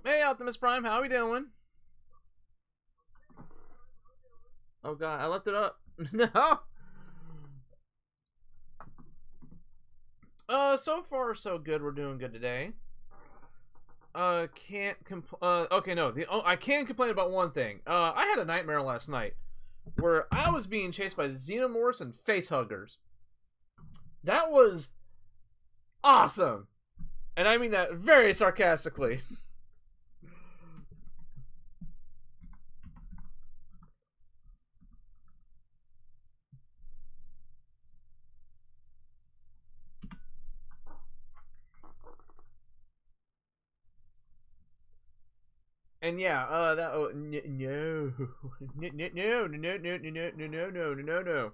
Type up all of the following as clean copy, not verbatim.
Hey, Optimus Prime, how we doing? Oh god, I left it up. No. So far so good. We're doing good today. Can't okay, no. I can complain about one thing. I had a nightmare last night where I was being chased by xenomorphs and facehuggers. That was awesome, and I mean that very sarcastically. And yeah, that no, no, no, no, no, no, no, no, no, no, no,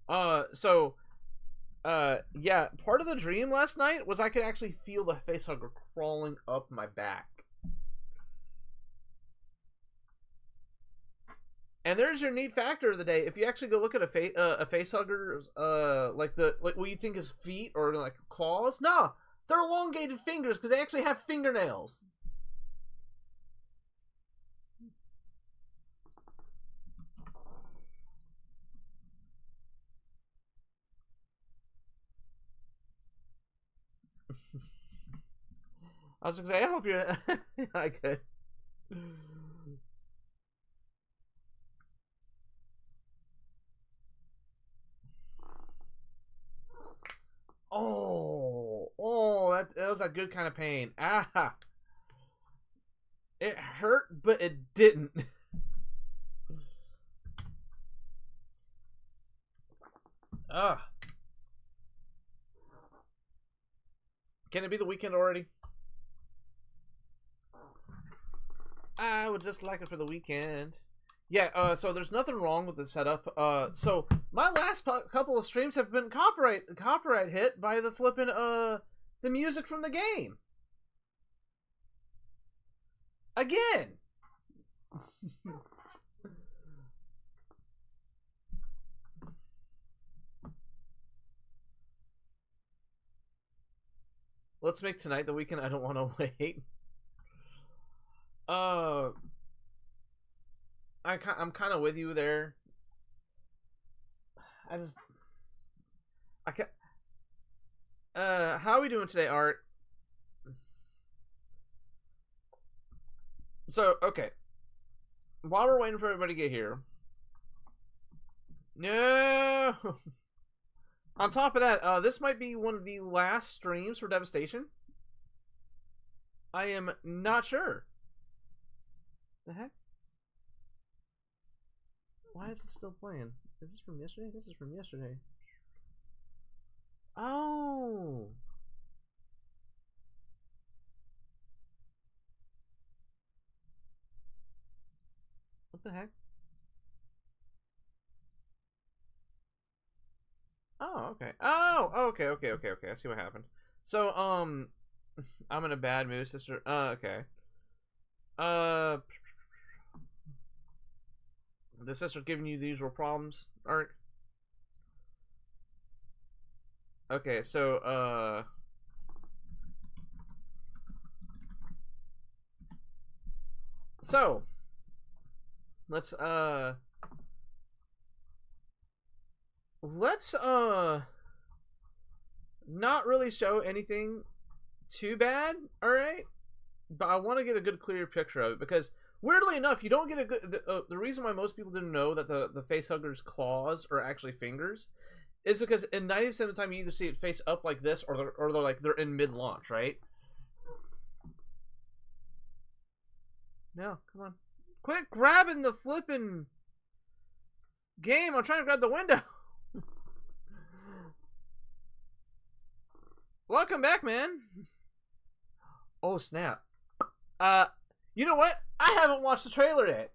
no. So, yeah, part of the dream last night was I could actually feel the facehugger crawling up my back. And there's your neat factor of the day. If you actually go look at a facehugger's, like what you think is feet or like claws, no, they're elongated fingers because they actually have fingernails. I was gonna say, I hope you're. I could. That was a good kind of pain. Ah, it hurt, but it didn't. Ah, can it be the weekend already? I would just like it for the weekend. Yeah, so there's nothing wrong with the setup. So my last couple of streams have been copyright hit by the flipping the music from the game. Again. Let's make tonight the weekend. I don't want to wait. I'm kind of with you there. How are we doing today, Art? So, okay. While we're waiting for everybody to get here. No! On top of that, this might be one of the last streams for Devastation. I am not sure. The heck? Why is it still playing? Is this from yesterday? This is from yesterday. Oh! What the heck? Oh, okay. Oh, okay. I see what happened. So, I'm in a bad mood, sister. Okay. The sister's giving you the usual problems, Art? Okay, so, let's not really show anything too bad, alright? But I want to get a good clear picture of it, because weirdly enough, you don't get a good... The reason why most people didn't know that the facehugger's claws are actually fingers is because in 90% of the time you either see it face up like this, or they're in mid-launch, right? No, come on. Quit grabbing the flipping game. I'm trying to grab the window. Welcome back, man. Oh, snap. You know what? I haven't watched the trailer yet.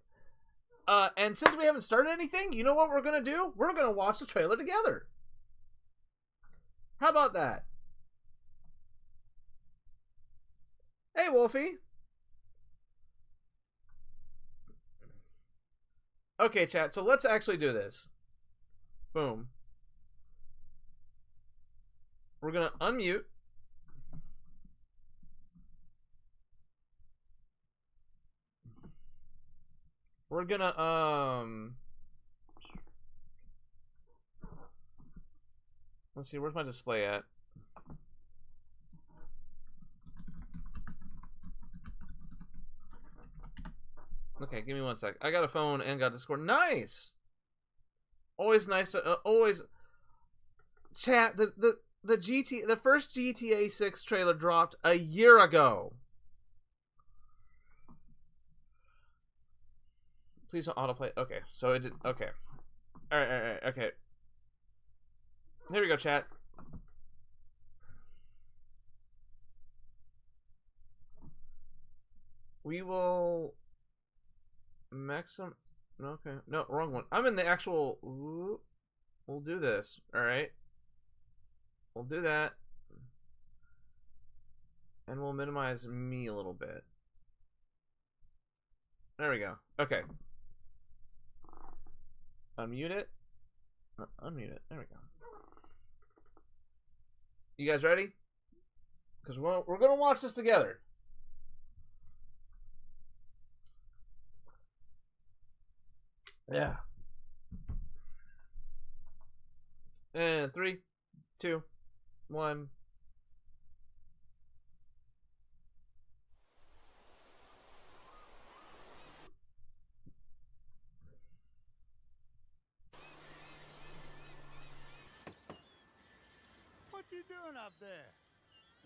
And since we haven't started anything, you know what we're going to do? We're going to watch the trailer together. How about that? Hey, Wolfie. Okay, chat. So let's actually do this. Boom. We're gonna unmute. We're gonna let's see, where's my display at? Okay, give me 1 sec. I got a phone and got Discord. Nice. Always nice to always chat. The first GTA 6 trailer dropped a year ago. Please don't autoplay. Okay, so it did. Okay. All right. Okay. Here we go, chat. We will maximum. Okay, no, wrong one. I'm in the actual. We'll do this. All right. We'll do that, and we'll minimize me a little bit. There we go. Okay. Unmute it. Unmute it. There we go. You guys ready? Because we're gonna watch this together. Yeah. And 3, 2, 1. What you doing up there?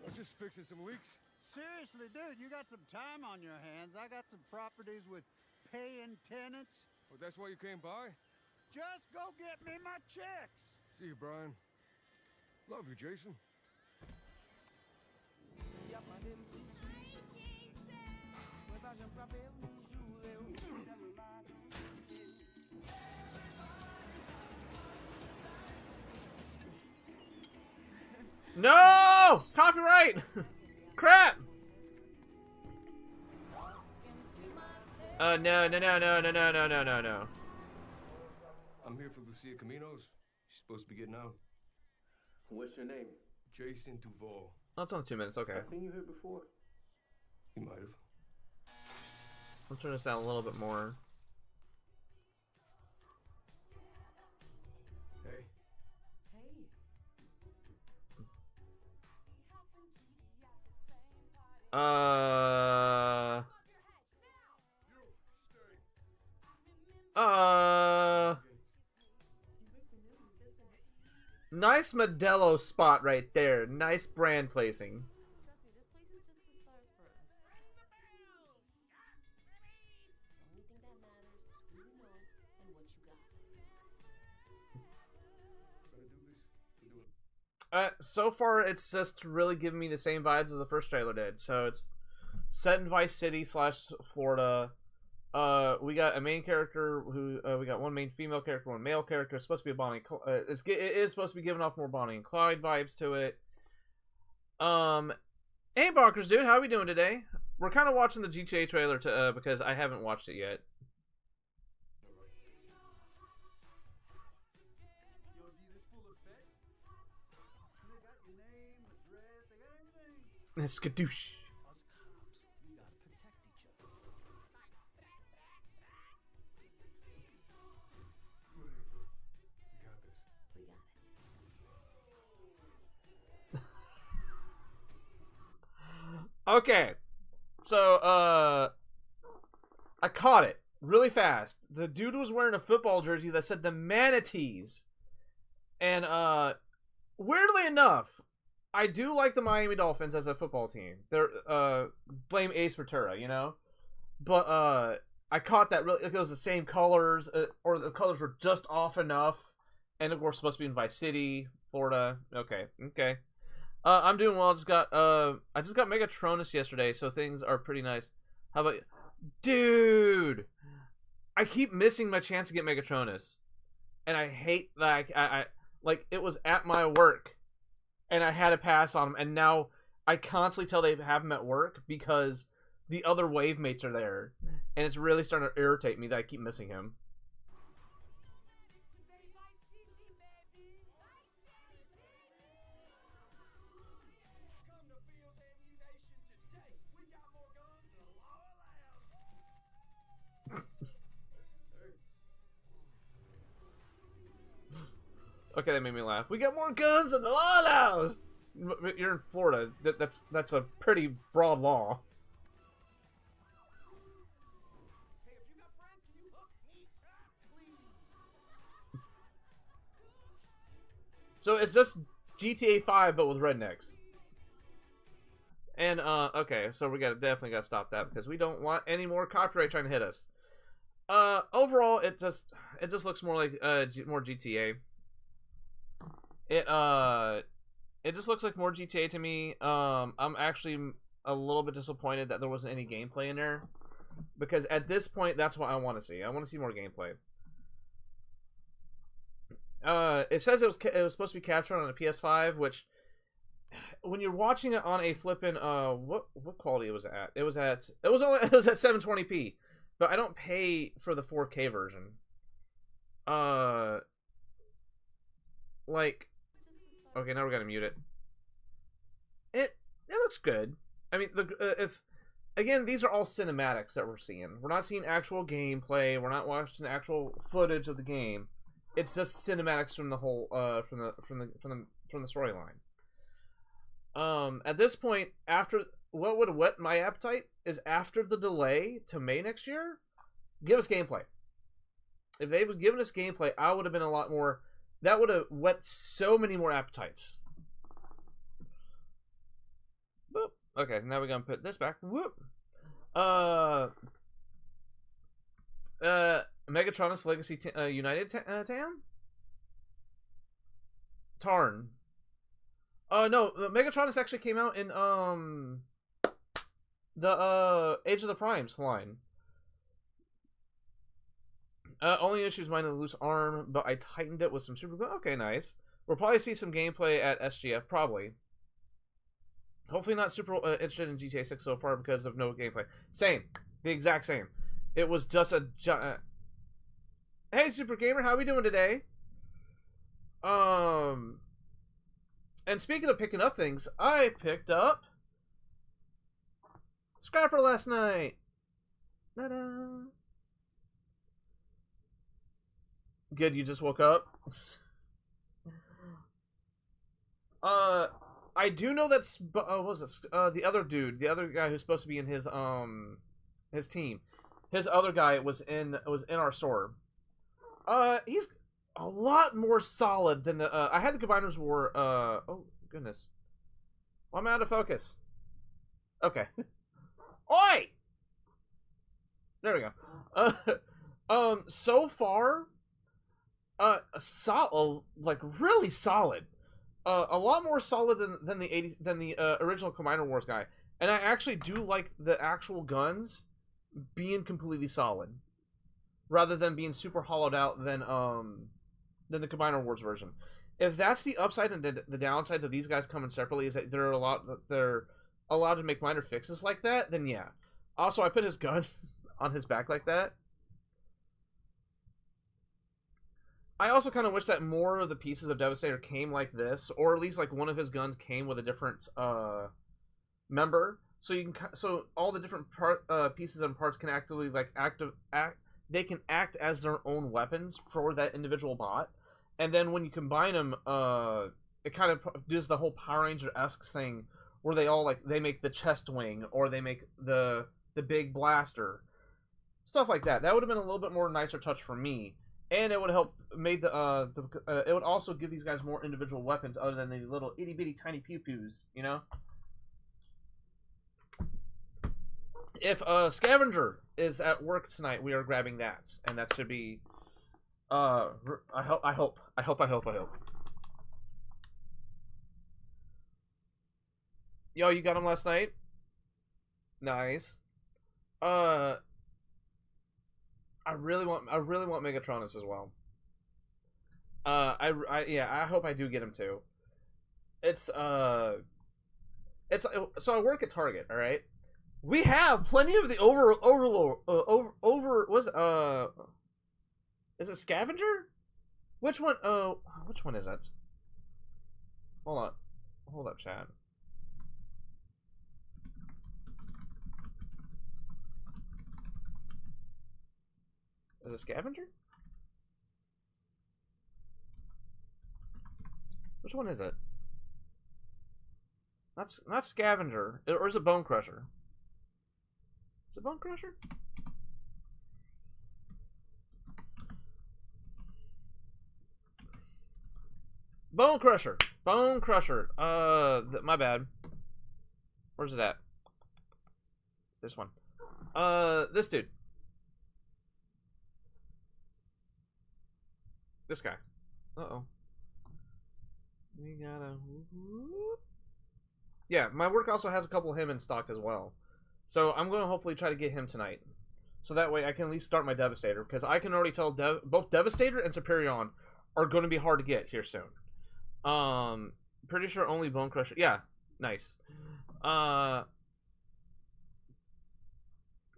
I'm just fixing some leaks. Seriously, dude, you got some time on your hands. I got some properties with paying tenants. Oh, that's why you came by? Just go get me my checks. See you, Brian. Love you, Jason. No! Copyright! Crap! No. I'm here for Lucia Caminos. She's supposed to be getting out. What's your name? Jason Duval. Oh, it's only 2 minutes, okay. I've seen you here before. You might have. I'll turn this down a little bit more. Hey. Nice Modelo spot right there. Nice brand placing. So far, it's just really giving me the same vibes as the first trailer did. So it's set in Vice City / Florida. We got a main character who we got one main female character, one male character. It's supposed to be a Bonnie. It is supposed to be giving off more Bonnie and Clyde vibes to it. Hey, Barkers, dude, how are we doing today? We're kind of watching the GTA trailer to because I haven't watched it yet. Skadoosh. Okay, so I caught it really fast. The dude was wearing a football jersey that said the Manatees, and weirdly enough, I do like the Miami Dolphins as a football team. They're blame Ace Ventura, you know, but I caught that really it was the same colors, or the colors were just off enough, and we're supposed to be in Vice City, Florida. Okay. I'm doing well. I just got Megatronus yesterday, so things are pretty nice. How about you? Dude? I keep missing my chance to get Megatronus. And I hate that I like it was at my work. and I had to pass on him, and now I constantly tell they have him at work because the other wave mates are there, and it's really starting to irritate me that I keep missing him. Okay, that made me laugh. We got more guns than the law allows. You're in Florida. That's a pretty broad law. So it's just GTA 5 but with rednecks. And okay, so we definitely gotta stop that because we don't want any more copyright trying to hit us. Overall, it just looks more like more GTA. It just looks like more GTA to me. I'm actually a little bit disappointed that there wasn't any gameplay in there, because at this point, that's what I want to see. I want to see more gameplay. It says it was supposed to be captured on a PS5, which when you're watching it on a flippin' what quality it was at? It was at 720p, but I don't pay for the 4K version. Like. Okay, now we're gonna mute it. It looks good. I mean, again, these are all cinematics that we're seeing. We're not seeing actual gameplay. We're not watching actual footage of the game. It's just cinematics from the whole from the storyline. At this point, after what would whet my appetite is after the delay to May next year, give us gameplay. If they would given us gameplay, I would have been a lot more. That would have whet so many more appetites. Boop. Okay, now we're gonna put this back. Whoop. Megatronus Legacy United Tam? Tarn. No, Megatronus actually came out in the Age of the Primes line. Only issues mine in the loose arm, but I tightened it with some super glue. Okay, nice. We'll probably see some gameplay at SGF, probably. Hopefully not super interested in GTA 6 so far because of no gameplay. Same. The exact same. It was just a... Hey, Super Gamer, how are we doing today? And speaking of picking up things, I picked up... Scrapper last night. Ta-da! Good, you just woke up? I do know that's what was this? The other dude, the other guy who's supposed to be in his team. His other guy was in our store. He's a lot more solid than the I had the Combiners War oh goodness. Well, I'm out of focus. Okay. Oi! There we go. So far like really solid, a lot more solid than the original Combiner Wars guy, and I actually do like the actual guns being completely solid, rather than being super hollowed out than the Combiner Wars version. If that's the upside and the downsides of these guys coming separately is that they're allowed to make minor fixes like that, then yeah. Also, I put his gun on his back like that. I also kind of wish that more of the pieces of Devastator came like this, or at least like one of his guns came with a different member, so all the different pieces and parts can actively like they can act as their own weapons for that individual bot, and then when you combine them, it kind of does the whole Power Ranger-esque thing where they all like they make the chest wing or they make the big blaster, stuff like that. That would have been a little bit more nicer touch for me. And it would help made it would also give these guys more individual weapons other than the little itty bitty tiny pew pews, you know. If Scavenger is at work tonight, we are grabbing that, and that should be. I hope. Yo, you got him last night. Nice. I really want Megatronus as well. I hope I do get him too. it's so I work at Target. All right, we have plenty of the is it scavenger? Which one? Which one is that? Hold up, chat. Is it scavenger? Which one is it? Not scavenger, or is it bone crusher? Is it bone crusher? Bone crusher. Bone crusher. My bad. Where's it at? This one. This dude. This guy. Uh-oh. We gotta... Yeah, my work also has a couple of him in stock as well. So I'm going to hopefully try to get him tonight. So that way I can at least start my Devastator. Because I can already tell both Devastator and Superion are going to be hard to get here soon. Pretty sure only Bone Crusher. Yeah, nice. Oh,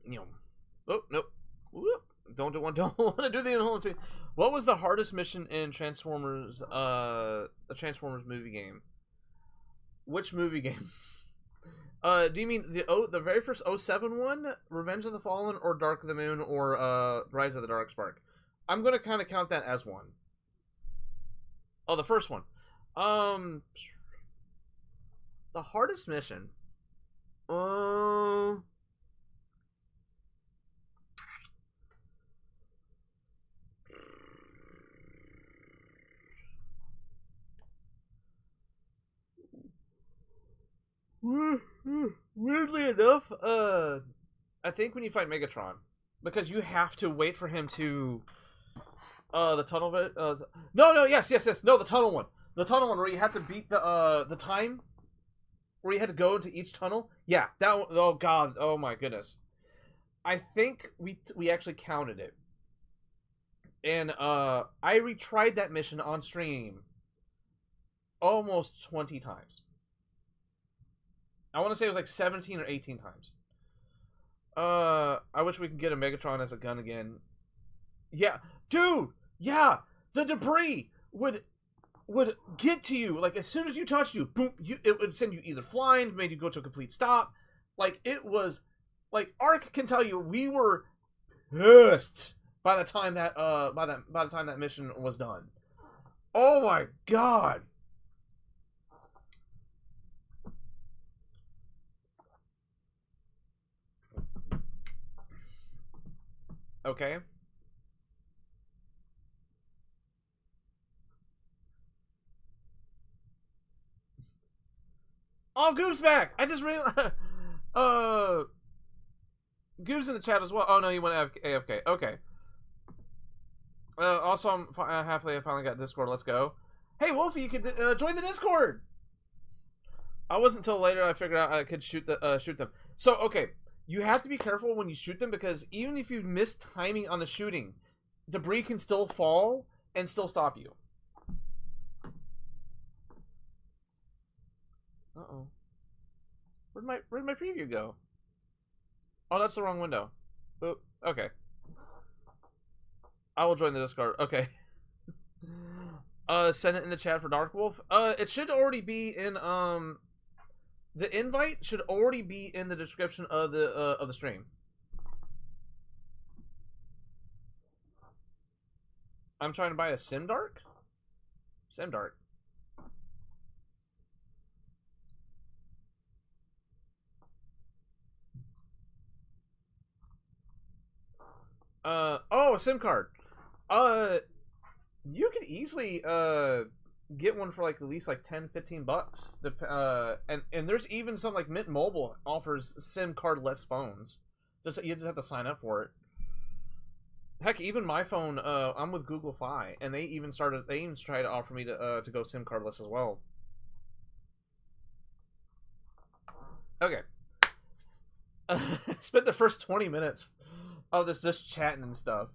nope. Whoop. Don't want to do the inhuman. What was the hardest mission in Transformers? The Transformers movie game. Which movie game? Do you mean the very first 07 one, Revenge of the Fallen, or Dark of the Moon, or Rise of the Dark Spark? I'm gonna kind of count that as one. Oh, the first one. The hardest mission. Weirdly enough, I think when you fight Megatron, because you have to wait for him to, the tunnel bit. Yes. No, the tunnel one. The tunnel one where you have to beat the time, where you had to go into each tunnel. Yeah, that one, oh god, oh my goodness. I think we actually counted it, and I retried that mission on stream almost 20 times. I want to say it was like 17 or 18 times. I wish we could get a Megatron as a gun again. Yeah, dude. Yeah, the debris would get to you like as soon as you touched you. Boom! It would send you either flying, made you go to a complete stop. Like it was, like Ark can tell you, we were pissed by the time that by the time that mission was done. Oh my god. Okay. Oh, Goob's back! I just realized... Goob's in the chat as well. Oh, no, he went AFK. Okay. Also, I'm happily I finally got Discord. Let's go. Hey, Wolfie, you could join the Discord! I wasn't until later I figured out I could shoot them. So, okay. You have to be careful when you shoot them, because even if you miss timing on the shooting, debris can still fall and still stop you. Uh-oh. Where'd my preview go? Oh, that's the wrong window. Oop. Okay. I will join the Discord. Okay. Send it in the chat for Dark Wolf. It should already be in, the invite should already be in the description of the stream. I'm trying to buy a Simdark? Simdark. Oh, a SIM card. You could easily, get one for like at least like 10-15 bucks. And there's even some like Mint Mobile offers SIM card-less phones. You just have to sign up for it. Heck, even my phone, I'm with Google Fi, and they even tried to offer me to go SIM cardless as well. Okay. Spent the first 20 minutes of this just chatting and stuff.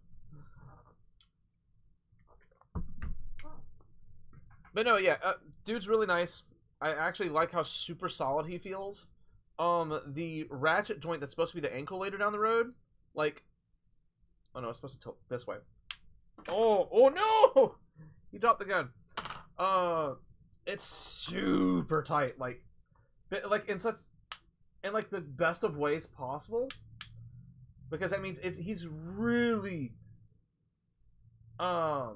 But no, yeah, dude's really nice. I actually like how super solid he feels. The ratchet joint that's supposed to be the ankle later down the road, like, oh no, it's supposed to tilt this way. Oh no! He dropped the gun. It's super tight, like in like the best of ways possible, because that means he's really, that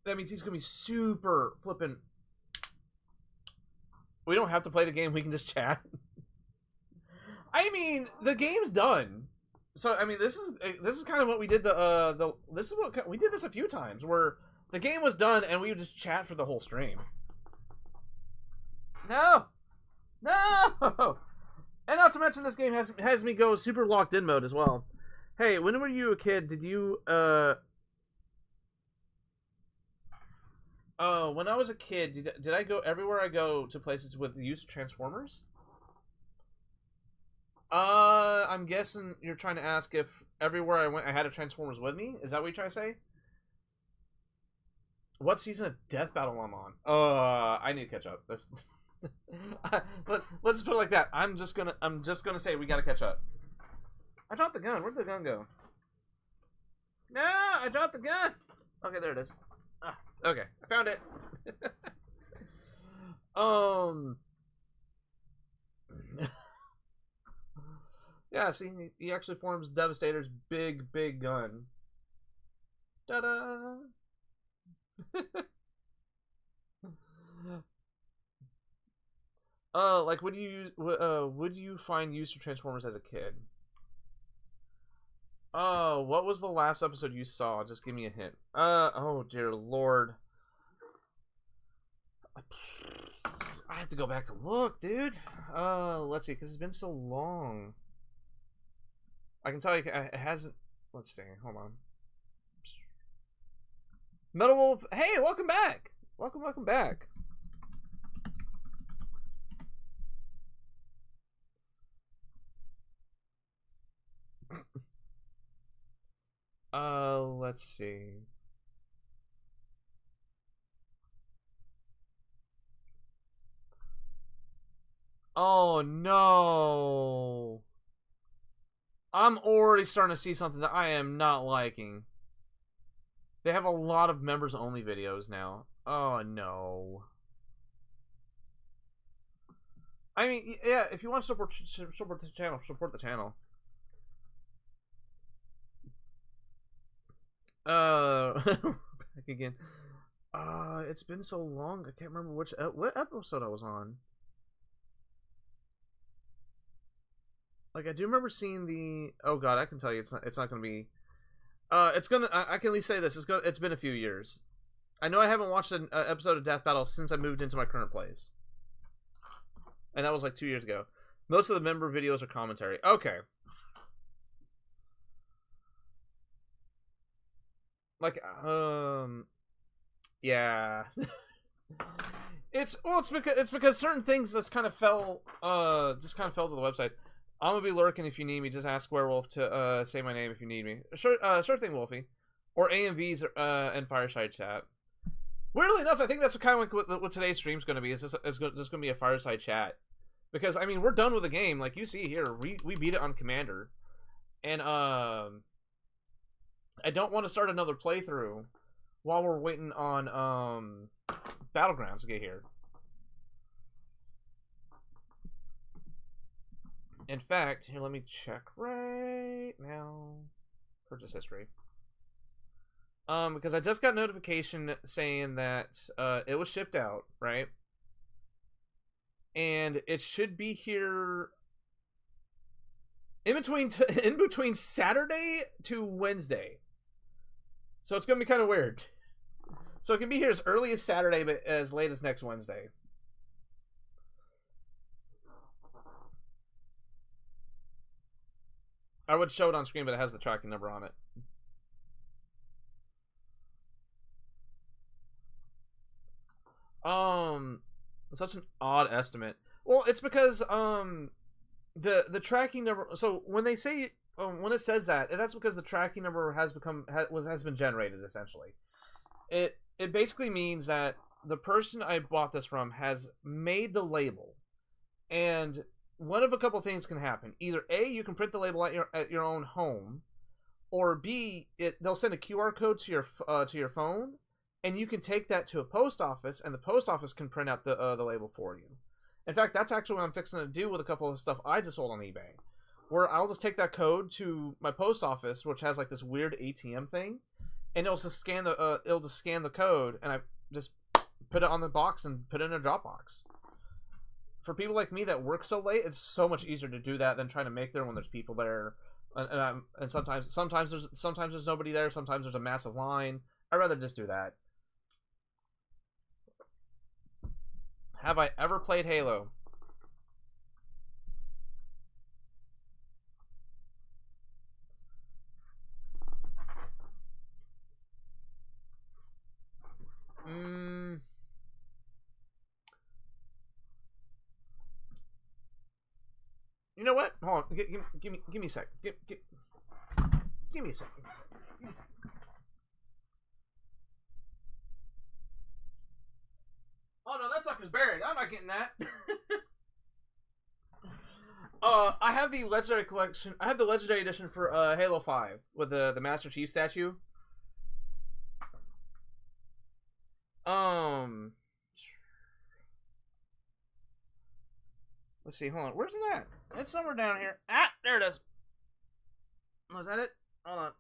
means he's gonna be super flippin'. We don't have to play the game; we can just chat. I mean, the game's done. So I mean, this is kind of what we did. This is what we did this a few times, where the game was done and we would just chat for the whole stream. No, and not to mention this game has me go super locked in mode as well. Hey, when were you a kid? Did you when I was a kid, did I go everywhere I go to places with the use of Transformers? I'm guessing you're trying to ask if everywhere I went I had a Transformers with me? Is that what you're trying to say? What season of Death Battle I'm on? I need to catch up. That's let's put it like that. I'm just gonna say we gotta catch up. I dropped the gun. Where'd the gun go? No, I dropped the gun. Okay, there it is. Okay, I found it. Yeah, see, he actually forms Devastator's big gun. Ta-da! Like, would you find use of Transformers as a kid? Oh, what was the last episode you saw? Just give me a hint. Oh dear lord. I have to go back and look, dude. Let's see, because it's been so long. I can tell you, it hasn't. Let's see. Hold on. Metal Wolf. Hey, welcome back. Welcome back. Let's see. Oh no. I'm already starting to see something that I am not liking. They have a lot of members only videos now. Oh no. I mean, yeah, if you want to support the channel, support the channel. Back again. It's been so long. I can't remember what episode I was on. Like, I do remember seeing the. Oh god, I can tell you, it's not gonna be. It's gonna. I can at least say this. It's been a few years. I know I haven't watched an episode of Death Battle since I moved into my current place, and that was like 2 years ago. Most of the member videos are commentary. Okay. Like, yeah. It's because certain things just kind of fell to the website. I'm gonna be lurking if you need me. Just ask Werewolf to say my name if you need me. Sure thing, Wolfie. Or AMVs and Fireside Chat. Weirdly enough, I think that's kind of like what today's stream's gonna be. Is just gonna be a Fireside Chat, because I mean we're done with the game. Like you see here, we beat it on Commander, and I don't want to start another playthrough while we're waiting on Battlegrounds to get here. In fact, here, let me check right now. Purchase history. Because I just got notification saying that it was shipped out, right? And it should be here in between Saturday to Wednesday. So it's gonna be kind of weird. So it can be here as early as Saturday, but as late as next Wednesday. I would show it on screen, but it has the tracking number on it. Such an odd estimate. Well, it's because the tracking number. So when they say when it says that, that's because the tracking number has been generated essentially. It basically means that the person I bought this from has made the label, and one of a couple things can happen. Either A, you can print the label at your own home, or B, they'll send a QR code to your phone, and you can take that to a post office, and the post office can print out the label for you. In fact, that's actually what I'm fixing to do with a couple of stuff I just sold on eBay, where I'll just take that code to my post office, which has like this weird ATM thing, and it'll just scan the code, and I just put it on the box and put it in a Dropbox. For people like me that work so late, it's so much easier to do that than trying to make there when there's people there, and sometimes there's nobody there. Sometimes there's a massive line. I'd rather just do that. Have I ever played Halo? You know what? Hold on. Give me a sec. Give me a sec. Oh no, that sucker's buried. I'm not getting that. I have the legendary collection. I have the legendary edition for Halo 5 with the Master Chief statue. Let's see. Hold on. Where's it at? It's somewhere down here. Ah, there it is. Oh, is that it? Hold on.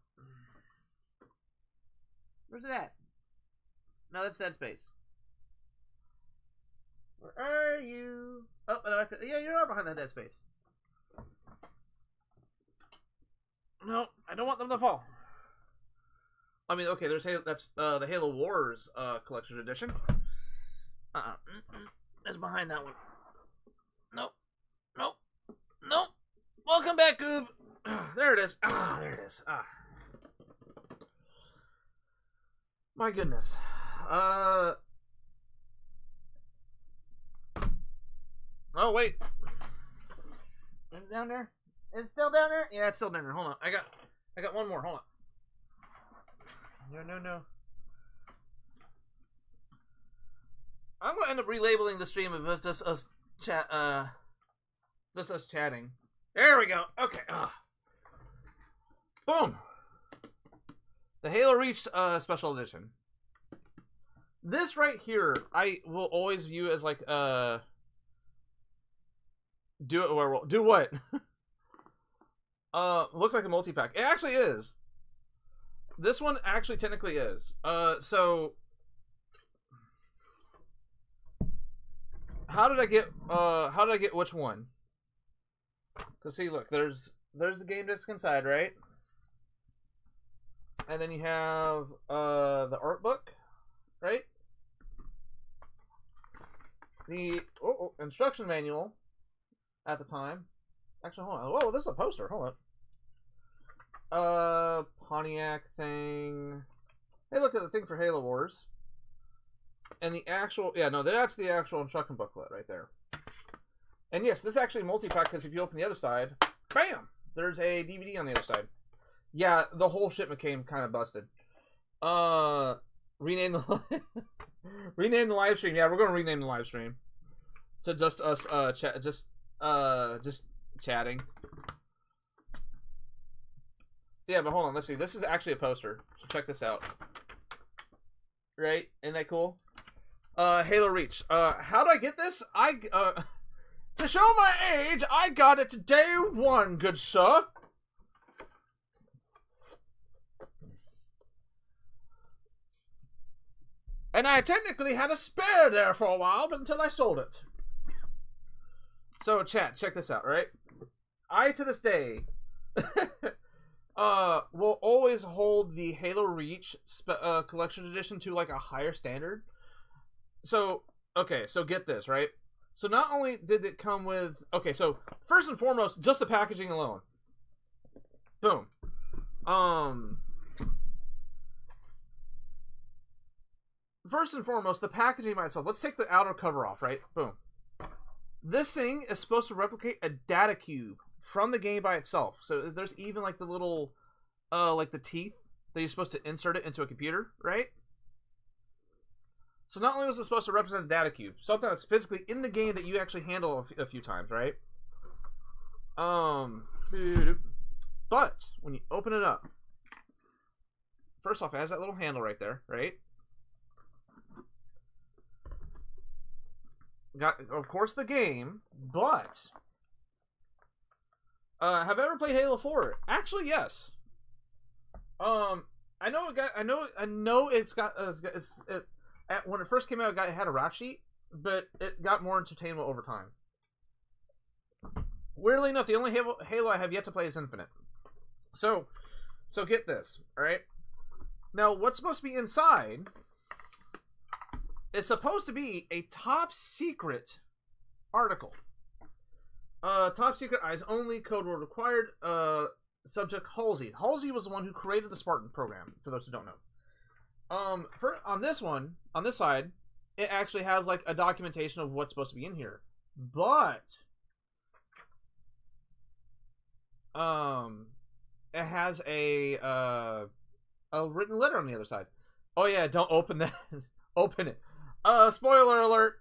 Where's it at? No, that's Dead Space. Where are you? Oh, no, yeah, you're behind that Dead Space. No, I don't want them to fall. I mean, okay, that's the Halo Wars collection edition. It's behind that one. Nope. Welcome back, Goob. There it is. There it is. My goodness. Oh wait. Is it down there? Is it still down there? Yeah, it's still down there. Hold on. I got one more. Hold on. No. I'm gonna end up relabeling the stream of just us chatting. There we go. Okay. Boom. The Halo Reach special edition. This right here, I will always view as like do what? Looks like a multi-pack. It actually is. This one actually technically is. So how did I get which one? Cause see, look, there's the game disc inside, right? And then you have the art book, right? The instruction manual at the time. Actually, hold on. Whoa, this is a poster. Hold on. Pontiac thing. Hey, look at the thing for Halo Wars. And the actual, that's the actual instruction booklet right there. And yes, this is actually multi-pack because if you open the other side, bam, there's a DVD on the other side. Yeah, the whole shipment came kind of busted. Rename the live stream. Yeah, we're gonna rename the live stream to just us just chatting. Yeah, but hold on, let's see. This is actually a poster. So check this out. Right? Isn't that cool? Halo Reach. How did I get this? To show my age, I got it day one, good sir. And I technically had a spare there for a while, but until I sold it. So, chat, check this out, right? I, to this day, will always hold the Halo Reach collection edition to, like, a higher standard. So, okay, so get this, right? So not only did it come with... Okay, so first and foremost, just the packaging alone. Boom. First and foremost, the packaging by itself. Let's take the outer cover off, right? Boom. This thing is supposed to replicate a data cube from the game by itself. So there's even like the little, like the teeth that you're supposed to insert it into a computer, right? So not only was it supposed to represent a data cube, something that's physically in the game that you actually handle a few times, right? But when you open it up, first off, it has that little handle right there, right? Got, of course, the game, but have I ever played Halo 4? Actually, yes. I know it got. I know it's got. When it first came out, it had a rap sheet, but it got more entertainment over time. Weirdly enough, the only Halo I have yet to play is Infinite. So get this, all right? Now, what's supposed to be inside is supposed to be a top secret article. Top secret, eyes only, code word required. Subject Halsey. Halsey was the one who created the Spartan program, for those who don't know. On this side, it actually has like a documentation of what's supposed to be in here. But it has a written letter on the other side. Oh yeah, don't open that. Open it. Spoiler alert.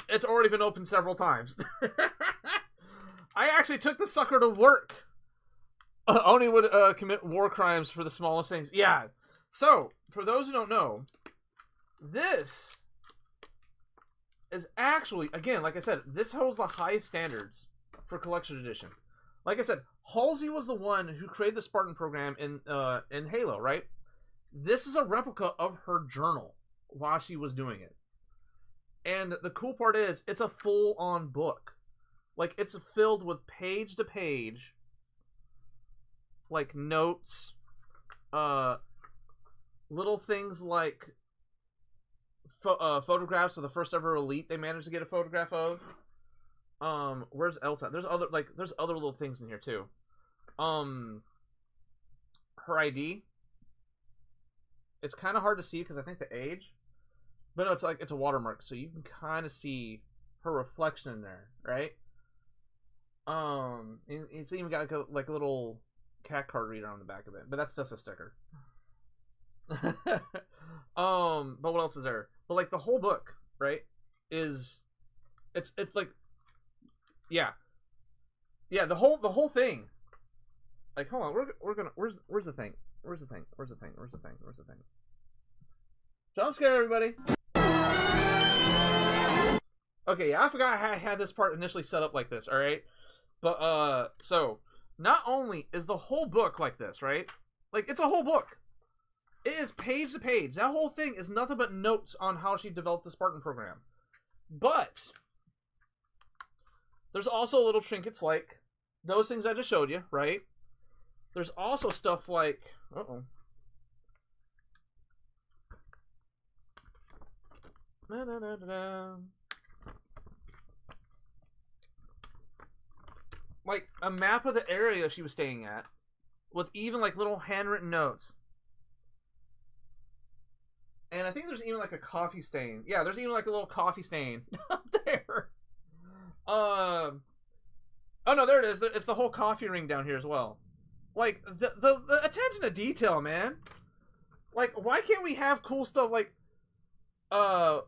It's already been opened several times. I actually took the sucker to work. Oni would commit war crimes for the smallest things. Yeah. So, for those who don't know, this is actually, again, like I said, this holds the highest standards for collection edition. Like I said, Halsey was the one who created the Spartan program in Halo, right? This is a replica of her journal while she was doing it. And the cool part is, it's a full-on book. Like, it's filled with page-to-page, like, notes, little things like photographs of the first ever elite they managed to get a photograph of. Where's Elta? There's other little things in here too. Her ID. It's kind of hard to see because I think the age, but no, it's a watermark, so you can kind of see her reflection in there, right? It's even got like a little cat card reader on the back of it, but that's just a sticker. But what else is there? But like the whole book, right? It's like, yeah, the whole thing. Like, hold on, we're gonna where's the thing? Where's the thing? Jump scare, everybody. Okay, yeah, I forgot I had this part initially set up like this. All right, but so not only is the whole book like this, right? Like, it's a whole book. It is page to page. That whole thing is nothing but notes on how she developed the Spartan program. But there's also little trinkets like those things I just showed you, right? There's also stuff like, like a map of the area she was staying at, with even like little handwritten notes. And I think there's even like a coffee stain. Yeah, there's even like a little coffee stain up there. Oh no, there it is. It's the whole coffee ring down here as well. Like the attention to detail, man. Like, why can't we have cool stuff like why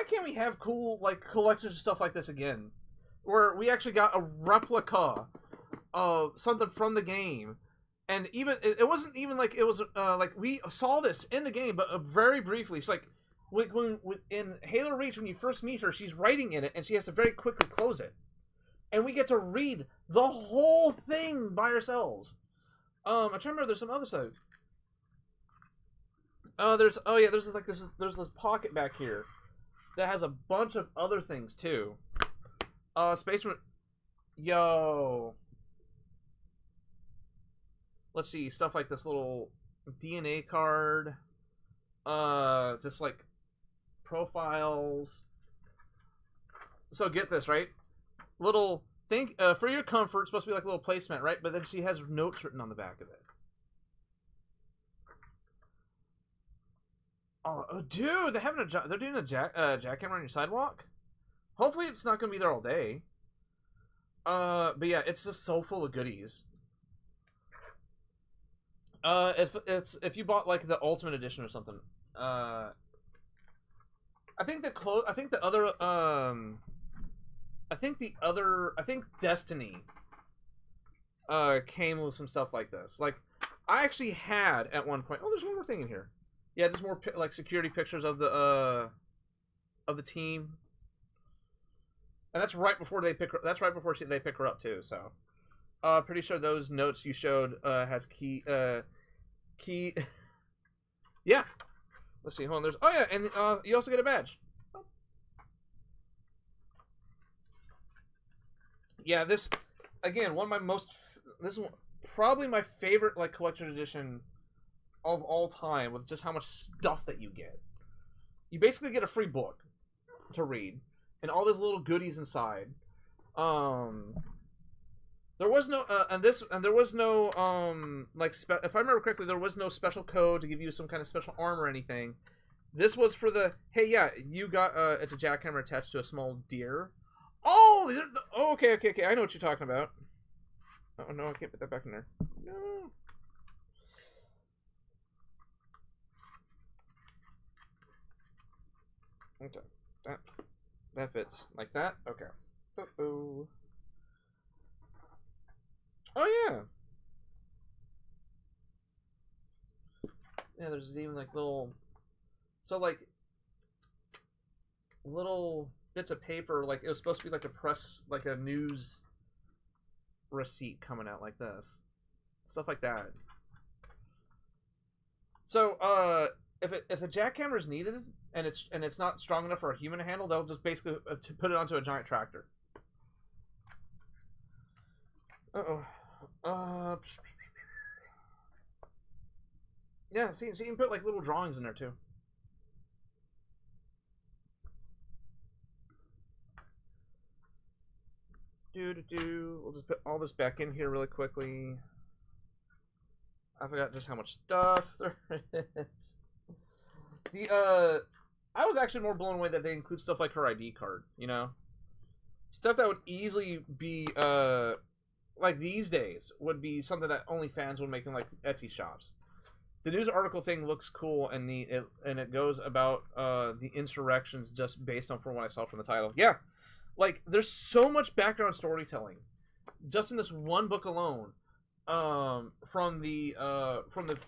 can't we have cool like collections of stuff like this again? Where we actually got a replica of something from the game. And even it wasn't even like it was like we saw this in the game, but very briefly. It's like when in Halo Reach, when you first meet her, she's writing in it, and she has to very quickly close it, and we get to read the whole thing by ourselves. I'm trying to remember. There's some other stuff. There's this pocket back here that has a bunch of other things too. Space. Yo. Let's see, stuff like this little DNA card, just like profiles. So get this, right? Little thing, for your comfort, it's supposed to be like a little placemat, right? But then she has notes written on the back of it. Oh dude, they're doing a jackhammer on your sidewalk? Hopefully it's not going to be there all day. But yeah, it's just so full of goodies. If you bought like the Ultimate Edition or something, I think Destiny came with some stuff like this. Like, I actually had at one point. Oh, there's one more thing in here. Yeah, just more like security pictures of the team. And that's right before they pick her. That's right before they pick her up too. So, pretty sure those notes you showed has key. Yeah. Let's see. Hold on. There's. Oh yeah, and you also get a badge. Yeah, this again one of my most. This is probably my favorite like collector's edition of all time, with just how much stuff that you get. You basically get a free book to read and all those little goodies inside. There was no there was no like if I remember correctly, there was no special code to give you some kind of special arm or anything. This was for the hey, yeah, you got it's a jackhammer attached to a small deer. Oh, okay. I know what you're talking about. Oh no, I can't put that back in there. No. Okay, that fits like that. Okay. Uh-oh. Oh yeah. Yeah, there's even like little, so like little bits of paper. Like it was supposed to be like a press, like a news receipt coming out like this, stuff like that. So if a jackhammer is needed and it's not strong enough for a human to handle, they'll just basically put it onto a giant tractor. Yeah, see, so you can put like little drawings in there too. We'll just put all this back in here really quickly. I forgot just how much stuff there is. I was actually more blown away that they include stuff like her ID card, you know? Stuff that would easily be, like these days, would be something that only fans would make in, like, Etsy shops. The news article thing looks cool and neat, and it goes about, the insurrections just based on from what I saw from the title. Yeah! Like, there's so much background storytelling, just in this one book alone, from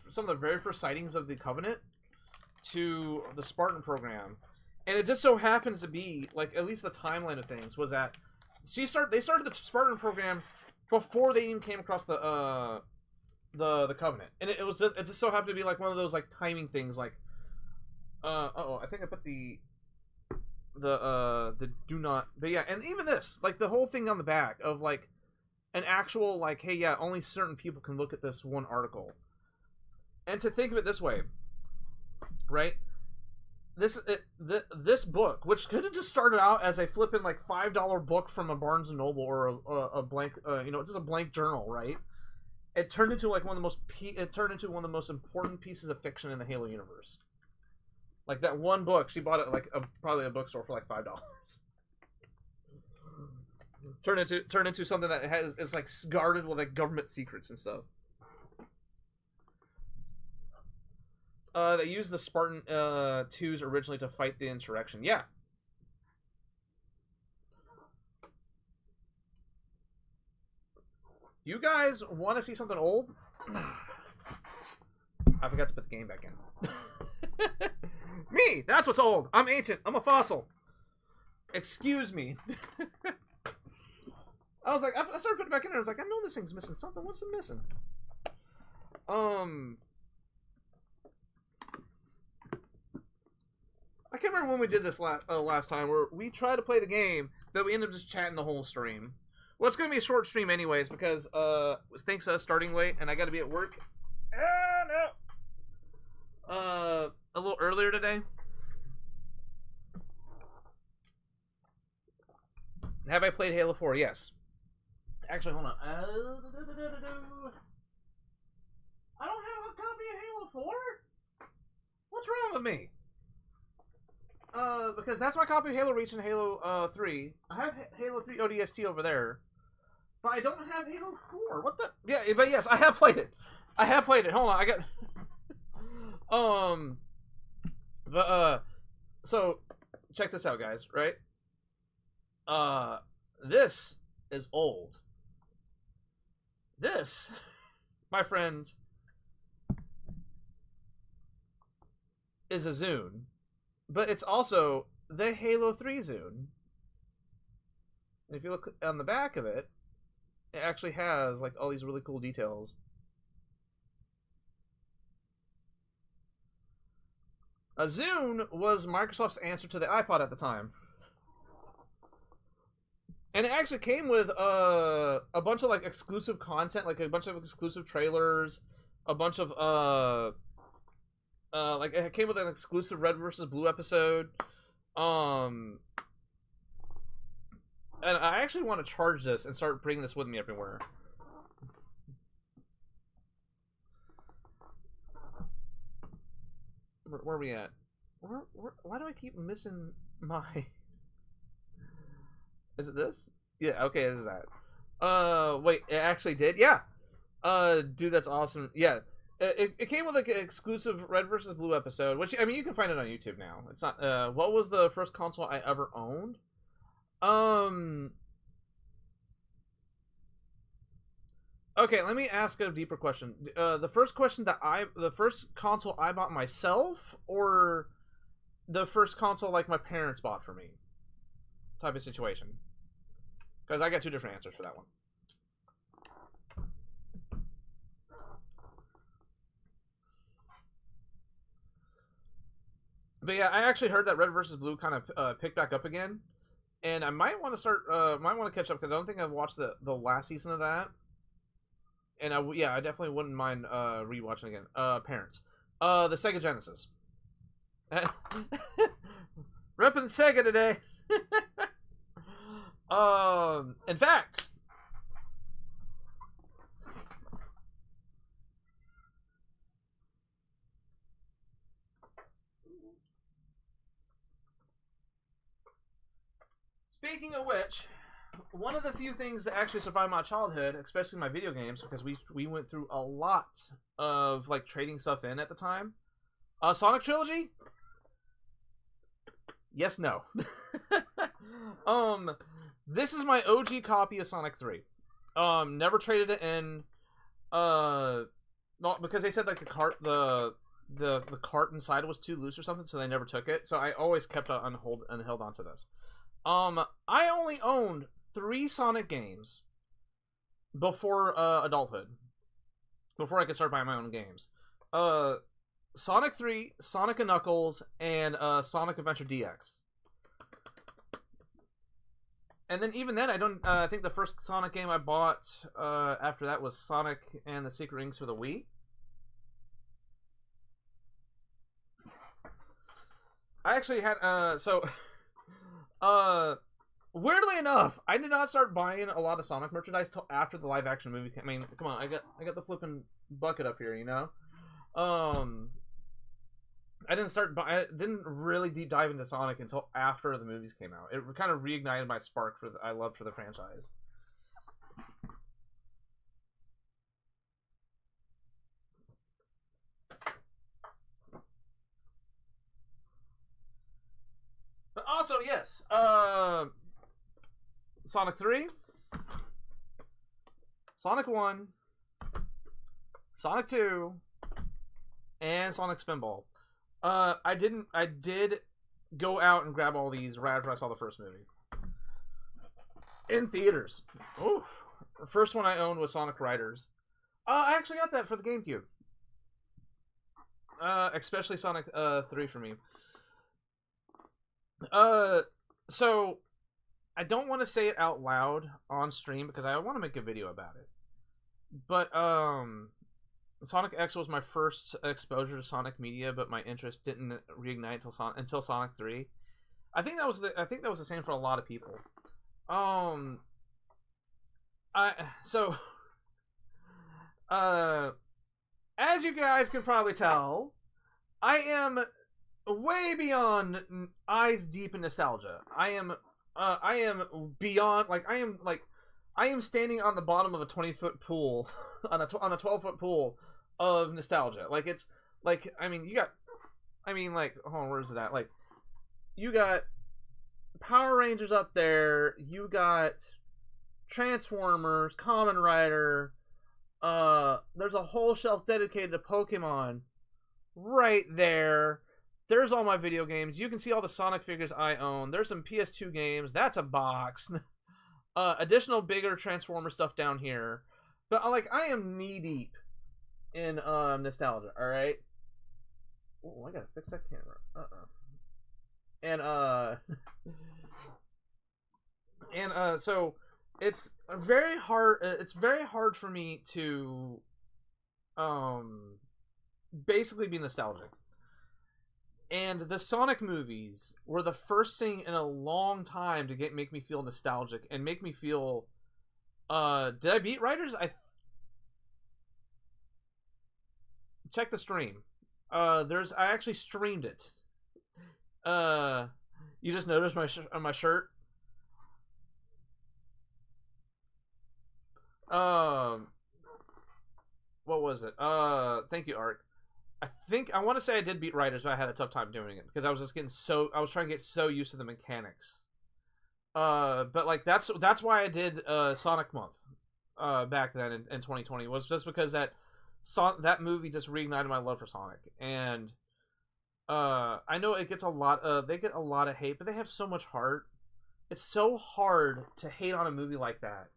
some of the very first sightings of the Covenant to the Spartan program. And it just so happens to be, like, at least the timeline of things was that they started the Spartan program before they even came across the Covenant. And it just so happened to be like one of those like timing things, like I think I put the do not, but yeah, and even this, like the whole thing on the back of like an actual like, hey, yeah, only certain people can look at this one article. And to think of it this way, right? This book, which could have just started out as a flippin' like $5 book from a Barnes and Noble or a blank, just a blank journal, right? It turned into like one of the most important pieces of fiction in the Halo universe. Like that one book, she bought it like probably a bookstore for like $5. Turned into something that is like guarded with like government secrets and stuff. They used the Spartan 2s originally to fight the insurrection. Yeah. You guys want to see something old? I forgot to put the game back in. Me! That's what's old! I'm ancient! I'm a fossil! Excuse me. I was like, I started putting it back in there. I was like, I know this thing's missing something. What's it missing? I can't remember when we did this last time, where we tried to play the game, but we ended up just chatting the whole stream. Well, it's going to be a short stream anyways, because thanks to us starting late, and I got to be at work. A little earlier today. Have I played Halo 4? Yes. Actually, hold on. I don't have a copy of Halo 4? What's wrong with me? Because that's my copy of Halo Reach and Halo 3. I have Halo 3 ODST over there. But I don't have Halo 4. What the? Yeah, but yes, I have played it. Hold on, I got... so, check this out, guys. Right? This is old. This, my friends, is a Zune, but it's also the Halo 3 Zune. And if you look on the back of it, it actually has like all these really cool details. A Zune was Microsoft's answer to the iPod at the time. And it actually came with a bunch of like exclusive content, like a bunch of exclusive trailers, a bunch of like it came with an exclusive Red versus Blue episode. And I actually want to charge this and start bringing this with me everywhere. Where are we at? Why do I keep missing my... Is it this? Yeah, okay, it is that. Wait, it actually did? Yeah. Dude, that's awesome. Yeah. It came with like an exclusive Red versus Blue episode, which, I mean, you can find it on YouTube now. It's not, what was the first console I ever owned? Okay, let me ask a deeper question. The first console I bought myself, or the first console like my parents bought for me? Type of situation. Because I got two different answers for that one. But yeah, I actually heard that Red vs. Blue kind of picked back up again. And I might want to start, might want to catch up, because I don't think I've watched the last season of that. And I definitely wouldn't mind rewatching again. Parents. The Sega Genesis. Repping Sega today. In fact, speaking of which, one of the few things that actually survived my childhood, especially my video games, because we went through a lot of like trading stuff in at the time. Sonic Trilogy? Yes, no. This is my OG copy of Sonic 3. Never traded it in. Not because they said like the cart inside was too loose or something, so they never took it. So I always kept on held onto this. I only owned 3 Sonic games before adulthood. Before I could start buying my own games. Sonic 3, Sonic and Knuckles, and Sonic Adventure DX. And then even then, I think the first Sonic game I bought after that was Sonic and the Secret Rings for the Wii. I actually had weirdly enough, I did not start buying a lot of Sonic merchandise till after the live action movie came. I mean, come on, I got the flipping bucket up here, you know. I didn't really deep dive into Sonic until after the movies came out. It kind of reignited my spark I love for the franchise. But also, yes, Sonic 3, Sonic 1, Sonic 2, and Sonic Spinball. I did go out and grab all these right after I saw the first movie. In theaters. Oof. The first one I owned was Sonic Riders. I actually got that for the GameCube. Especially Sonic 3 for me. So I don't want to say it out loud on stream because I want to make a video about it. But Sonic X was my first exposure to Sonic media, but my interest didn't reignite until Sonic 3. I think that was the same for a lot of people. As you guys can probably tell, I am way beyond eyes deep in nostalgia. I am beyond, I am standing on the bottom of a 20-foot pool, on a 12-foot pool of nostalgia. Like, it's, like, I mean, hold on, where is it at? Like, you got Power Rangers up there. You got Transformers, Kamen Rider. There's a whole shelf dedicated to Pokemon right there. There's all my video games. You can see all the Sonic figures I own. There's some PS2 games. That's a box. Additional bigger Transformer stuff down here. But I am knee deep in nostalgia, alright? Oh, I gotta fix that camera. And so it's very hard for me to basically be nostalgic. And the Sonic movies were the first thing in a long time to make me feel nostalgic and make me feel did I beat Riders? Check the stream. I actually streamed it. You just noticed my shirt? What was it? Thank you, Art. I want to say I did beat Riders, but I had a tough time doing it because I was trying to get so used to the mechanics. But that's why I did Sonic Month back then in 2020, was just because that movie just reignited my love for Sonic. And I know it gets they get a lot of hate, but they have so much heart. It's so hard to hate on a movie like that.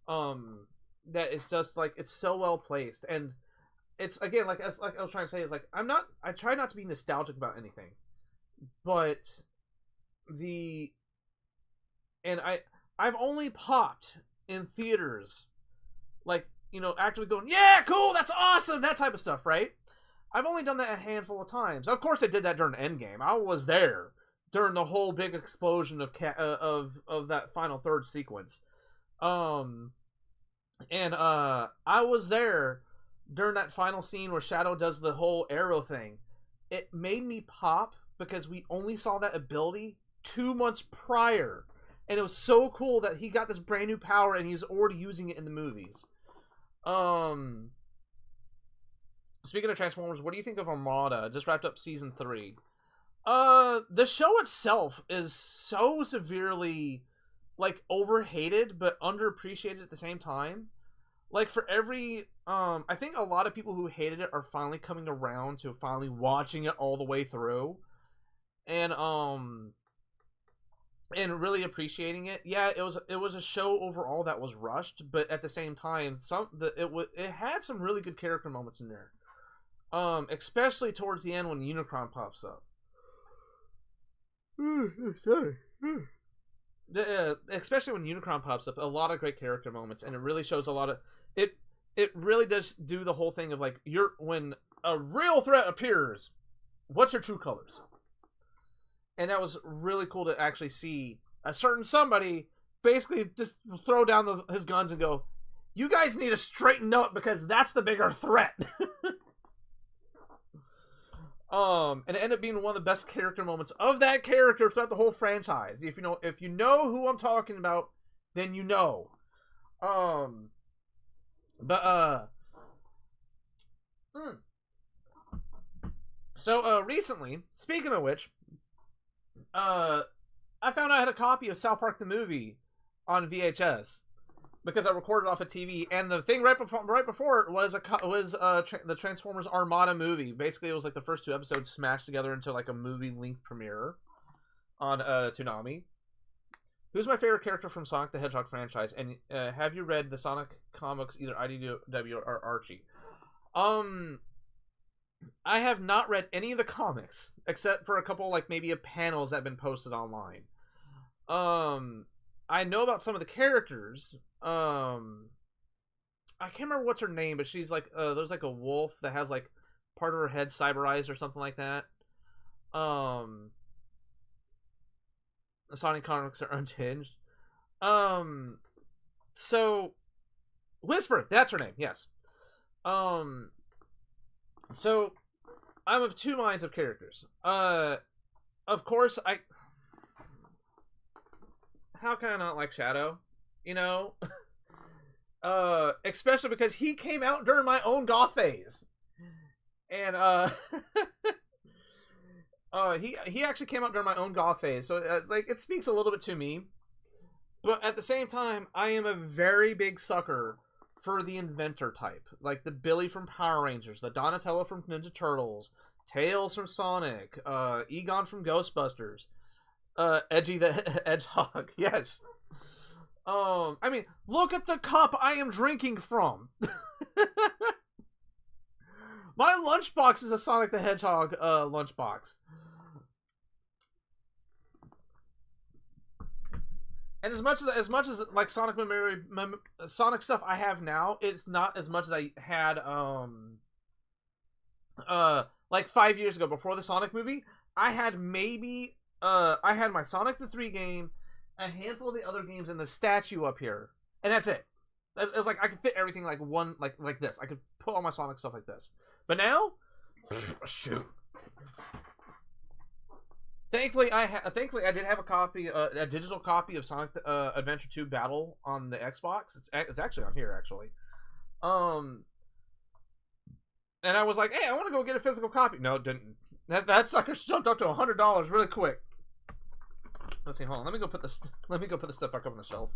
That it's just it's so well placed. And it's, again, like I was trying to say, is I try not to be nostalgic about anything, but I've only popped in theaters, actively going, yeah, cool, that's awesome, that type of stuff, right? I've only done that a handful of times. Of course, I did that during Endgame. I was there during the whole big explosion of that final third sequence, and I was there during that final scene where Shadow does the whole arrow thing. It made me pop because we only saw that ability 2 months prior, and it was so cool that he got this brand new power and he's already using it in the movies. Speaking of Transformers, what do you think of Armada? Just wrapped up season 3. The show itself is so severely overhated but underappreciated at the same time. For every I think a lot of people who hated it are finally coming around to finally watching it all the way through, and really appreciating it. Yeah, it was a show overall that was rushed, but at the same time, it had some really good character moments in there. Especially towards the end when Unicron pops up. Sorry. Especially when Unicron pops up, a lot of great character moments, and it really shows a lot of it. It really does do the whole thing of when a real threat appears, what's your true colors? And that was really cool to actually see a certain somebody basically just throw down his guns and go, "You guys need to straighten up because that's the bigger threat." And it ended up being one of the best character moments of that character throughout the whole franchise. If you know who I'm talking about, then you know. So recently, speaking of which, I found I had a copy of South Park the movie on VHS because I recorded off a TV, and the thing right before it was the Transformers Armada movie. Basically, it was the first 2 episodes smashed together into a movie length premiere on Toonami. Who's my favorite character from Sonic the Hedgehog franchise? And have you read the Sonic comics, either IDW or Archie? I have not read any of the comics except for a couple maybe panels that have been posted online. I know about some of the characters. I can't remember what's her name, but she's there's a wolf that has part of her head cyberized or something like that. The Sonic comics are unhinged. So Whisper, that's her name, yes. So I'm of 2 minds of characters. Of course, how can I not like Shadow? Especially because he came out during my own goth phase. And He actually came out during my own goth phase, so like it speaks a little bit to me. But at the same time, I am a very big sucker for the inventor type, like the Billy from Power Rangers, the Donatello from Ninja Turtles, Tails from Sonic, Egon from Ghostbusters, Edgy the Hedgehog. Yes. I mean, look at the cup I am drinking from. My lunchbox is a Sonic the Hedgehog lunchbox. And as much as like Sonic memory, Sonic stuff I have now, it's not as much as I had like 5 years ago before the Sonic movie. I had maybe I had my Sonic the 3 game, a handful of the other games, and the statue up here, and that's it. It's like I could fit everything like one like this. I could put all my Sonic stuff like this. But now, shoot. Thankfully, I did have a copy, a digital copy of Sonic Adventure 2 Battle on the Xbox. It's actually on here, actually. And I was like, hey, I want to go get a physical copy. No, it didn't. That sucker jumped up to $100 really quick. Let's see. Hold on. Let me go put this stuff back up on the shelf.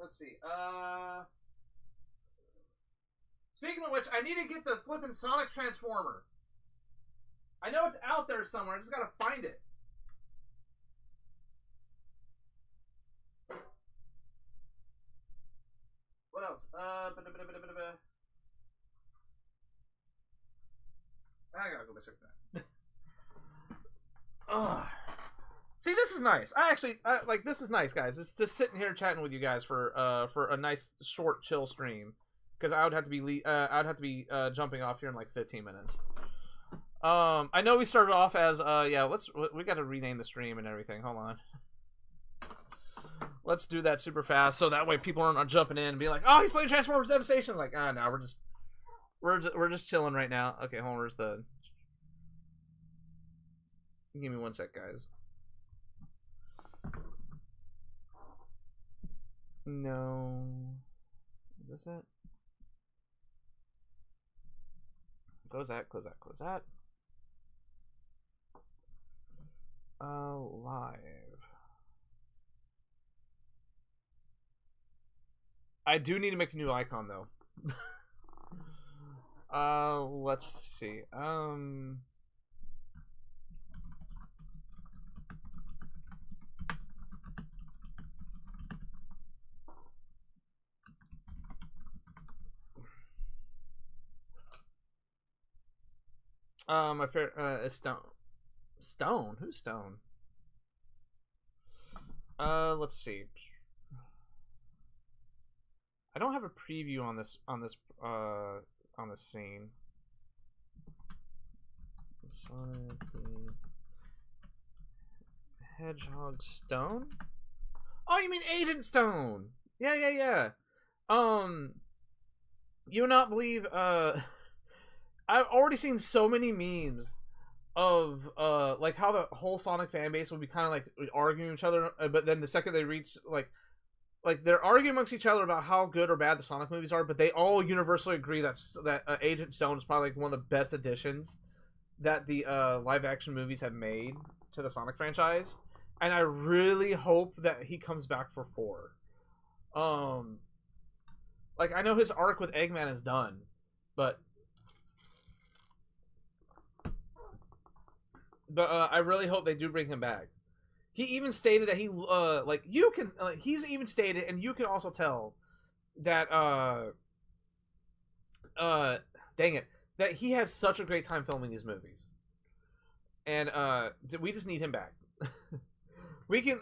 Let's see. Speaking of which, I need to get the flippin' Sonic Transformer. I know it's out there somewhere. I just gotta find it. What else? I gotta go visit that. Ugh. See, this is nice. Like this is nice, guys. It's just sitting here chatting with you guys for a nice short chill stream, because I would have to be jumping off here in like 15 minutes. I know we started off as we got to rename the stream and everything. Hold on. Let's do that super fast so that way people aren't jumping in and be like, "Oh, he's playing Transformers Devastation." Like, no, we're just chilling right now. Okay, hold on. Where's the? Give me one sec, guys. No. Is this it? Close that. Live. I do need to make a new icon though. Let's see. My favorite is Stone. Stone? Who's Stone? Let's see. I don't have a preview on this scene. Sonic the Hedgehog Stone? Oh, you mean Agent Stone? Yeah. You would not believe I've already seen so many memes of like how the whole Sonic fan base would be kind of like arguing with each other, but then the second they reach like they're arguing amongst each other about how good or bad the Sonic movies are, but they all universally agree that Agent Stone is probably like one of the best additions that the live action movies have made to the Sonic franchise, and I really hope that he comes back for 4. Like I know his arc with Eggman is done, but I really hope they do bring him back. He even stated that he's even stated, and you can also tell that dang it, that he has such a great time filming these movies, and we just need him back. We can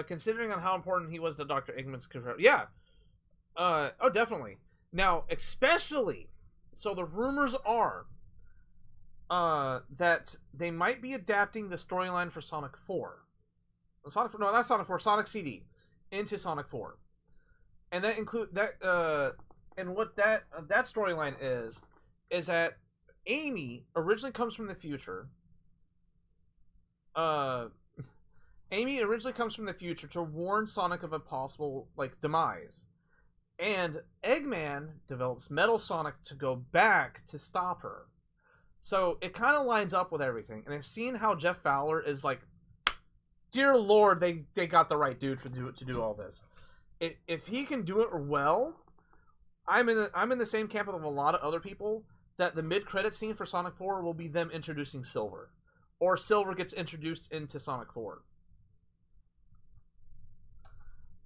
considering on how important he was to Dr. Eggman's career. Yeah. Oh, definitely. Now, especially, so the rumors are that they might be adapting the storyline for Sonic 4. Not Sonic 4, Sonic CD into Sonic 4. And that and what that storyline is that Amy originally comes from the future. Amy originally comes from the future to warn Sonic of a possible like demise, and Eggman develops Metal Sonic to go back to stop her. So it kind of lines up with everything, and I've seen how Jeff Fowler is like, dear Lord, they got the right dude to do all this. If he can do it well, I'm in the same camp of a lot of other people that the mid-credit scene for Sonic 4 will be them introducing Silver, or Silver gets introduced into Sonic 4.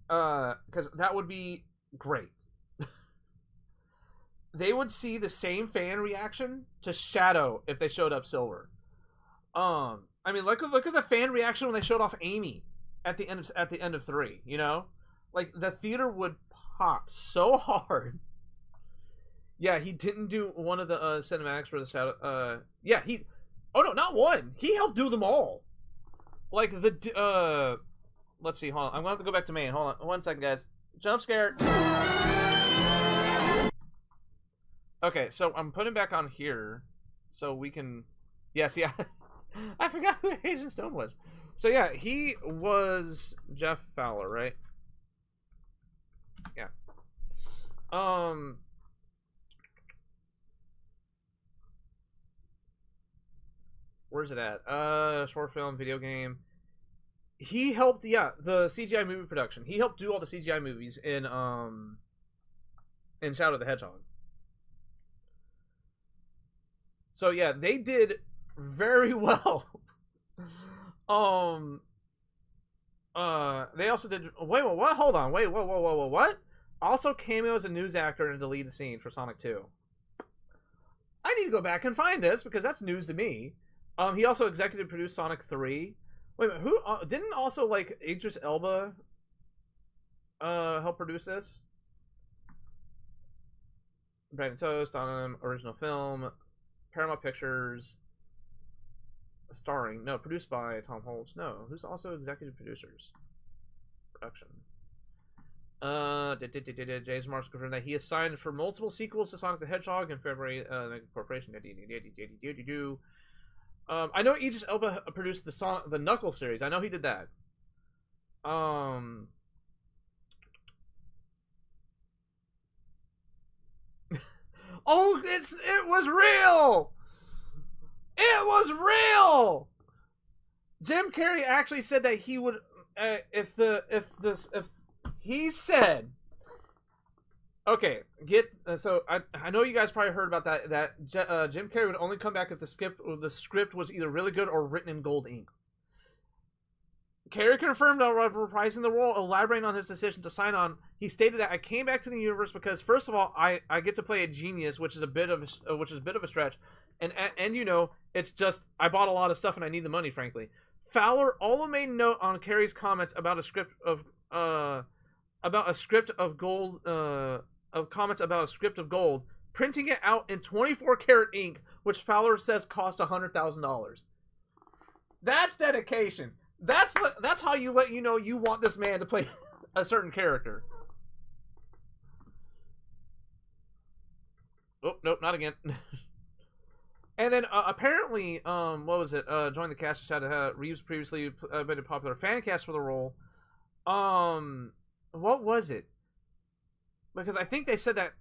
Because that would be great. They would see the same fan reaction to Shadow if they showed up Silver. I mean, look at the fan reaction when they showed off Amy at the end of 3. You know, like the theater would pop so hard. Yeah, he didn't do one of the cinematics for the Shadow. Yeah, he. Oh no, not one. He helped do them all. Like the let's see. Hold on. I'm gonna have to go back to main. Hold on, 1 second, guys. Jump scare. Okay, so I'm putting back on here, so we can. Yeah, see, I forgot who Agent Stone was. So yeah, he was Jeff Fowler, right? Yeah. Where's it at? Short film, video game. He helped, yeah, the CGI movie production. He helped do all the CGI movies in Shadow the Hedgehog. So yeah, they did very well. They also did. Wait, what? Hold on. Wait, whoa, what? Also cameo as a news actor in a deleted scene for Sonic 2. I need to go back and find this because that's news to me. He also executive produced Sonic 3. Wait a minute, who didn't also like Idris Elba help produce this? Brandon Toast on original film, Paramount Pictures, starring, no, produced by Tom Holtz. No, who's also executive producers? Production. James Marks confirmed that he is signed for multiple sequels to Sonic the Hedgehog in February. Corporation. I know Idris Elba produced the Knuckles series. I know he did that. Oh, it was real. It was real. Jim Carrey actually said that he would, if he said, okay, so I know you guys probably heard about that Jim Carrey would only come back if the script was either really good or written in gold ink. Carrey confirmed reprising the role, elaborating on his decision to sign on. He stated that I came back to the universe because, first of all, I get to play a genius, which is a bit of a stretch, and you know, it's just I bought a lot of stuff and I need the money, frankly. Fowler also made note on Carrey's comments about a script of gold, printing it out in 24 karat ink, which Fowler says cost $100,000. That's dedication. That's how you let you know you want this man to play a certain character. Oh, nope, not again. And then apparently, what was it? Joined the cast of Shadow. Reeves previously been a popular fan cast for the role. What was it? Because I think they said that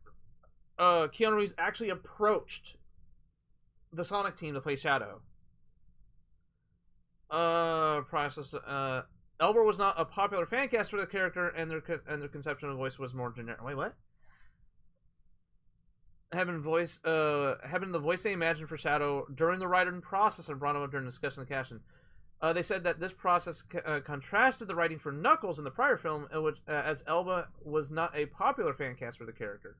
Keanu Reeves actually approached the Sonic team to play Shadow. Elber was not a popular fan cast for the character, and their conception of the voice was more generic. Wait, what? Having the voice they imagined for Shadow during the writing process and brought him up during discussing the casting. They said that this process contrasted the writing for Knuckles in the prior film, in which, as Elba was not a popular fan cast for the character.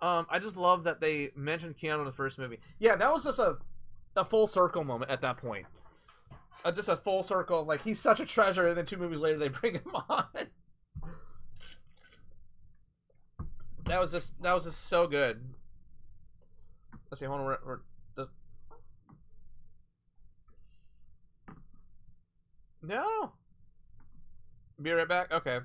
I just love that they mentioned Keanu in the first movie. Yeah, that was just a full circle moment at that point. Just a full circle, like he's such a treasure, and then 2 movies later they bring him on. That was just so good. Let's see, hold on. No. Be right back. Okay.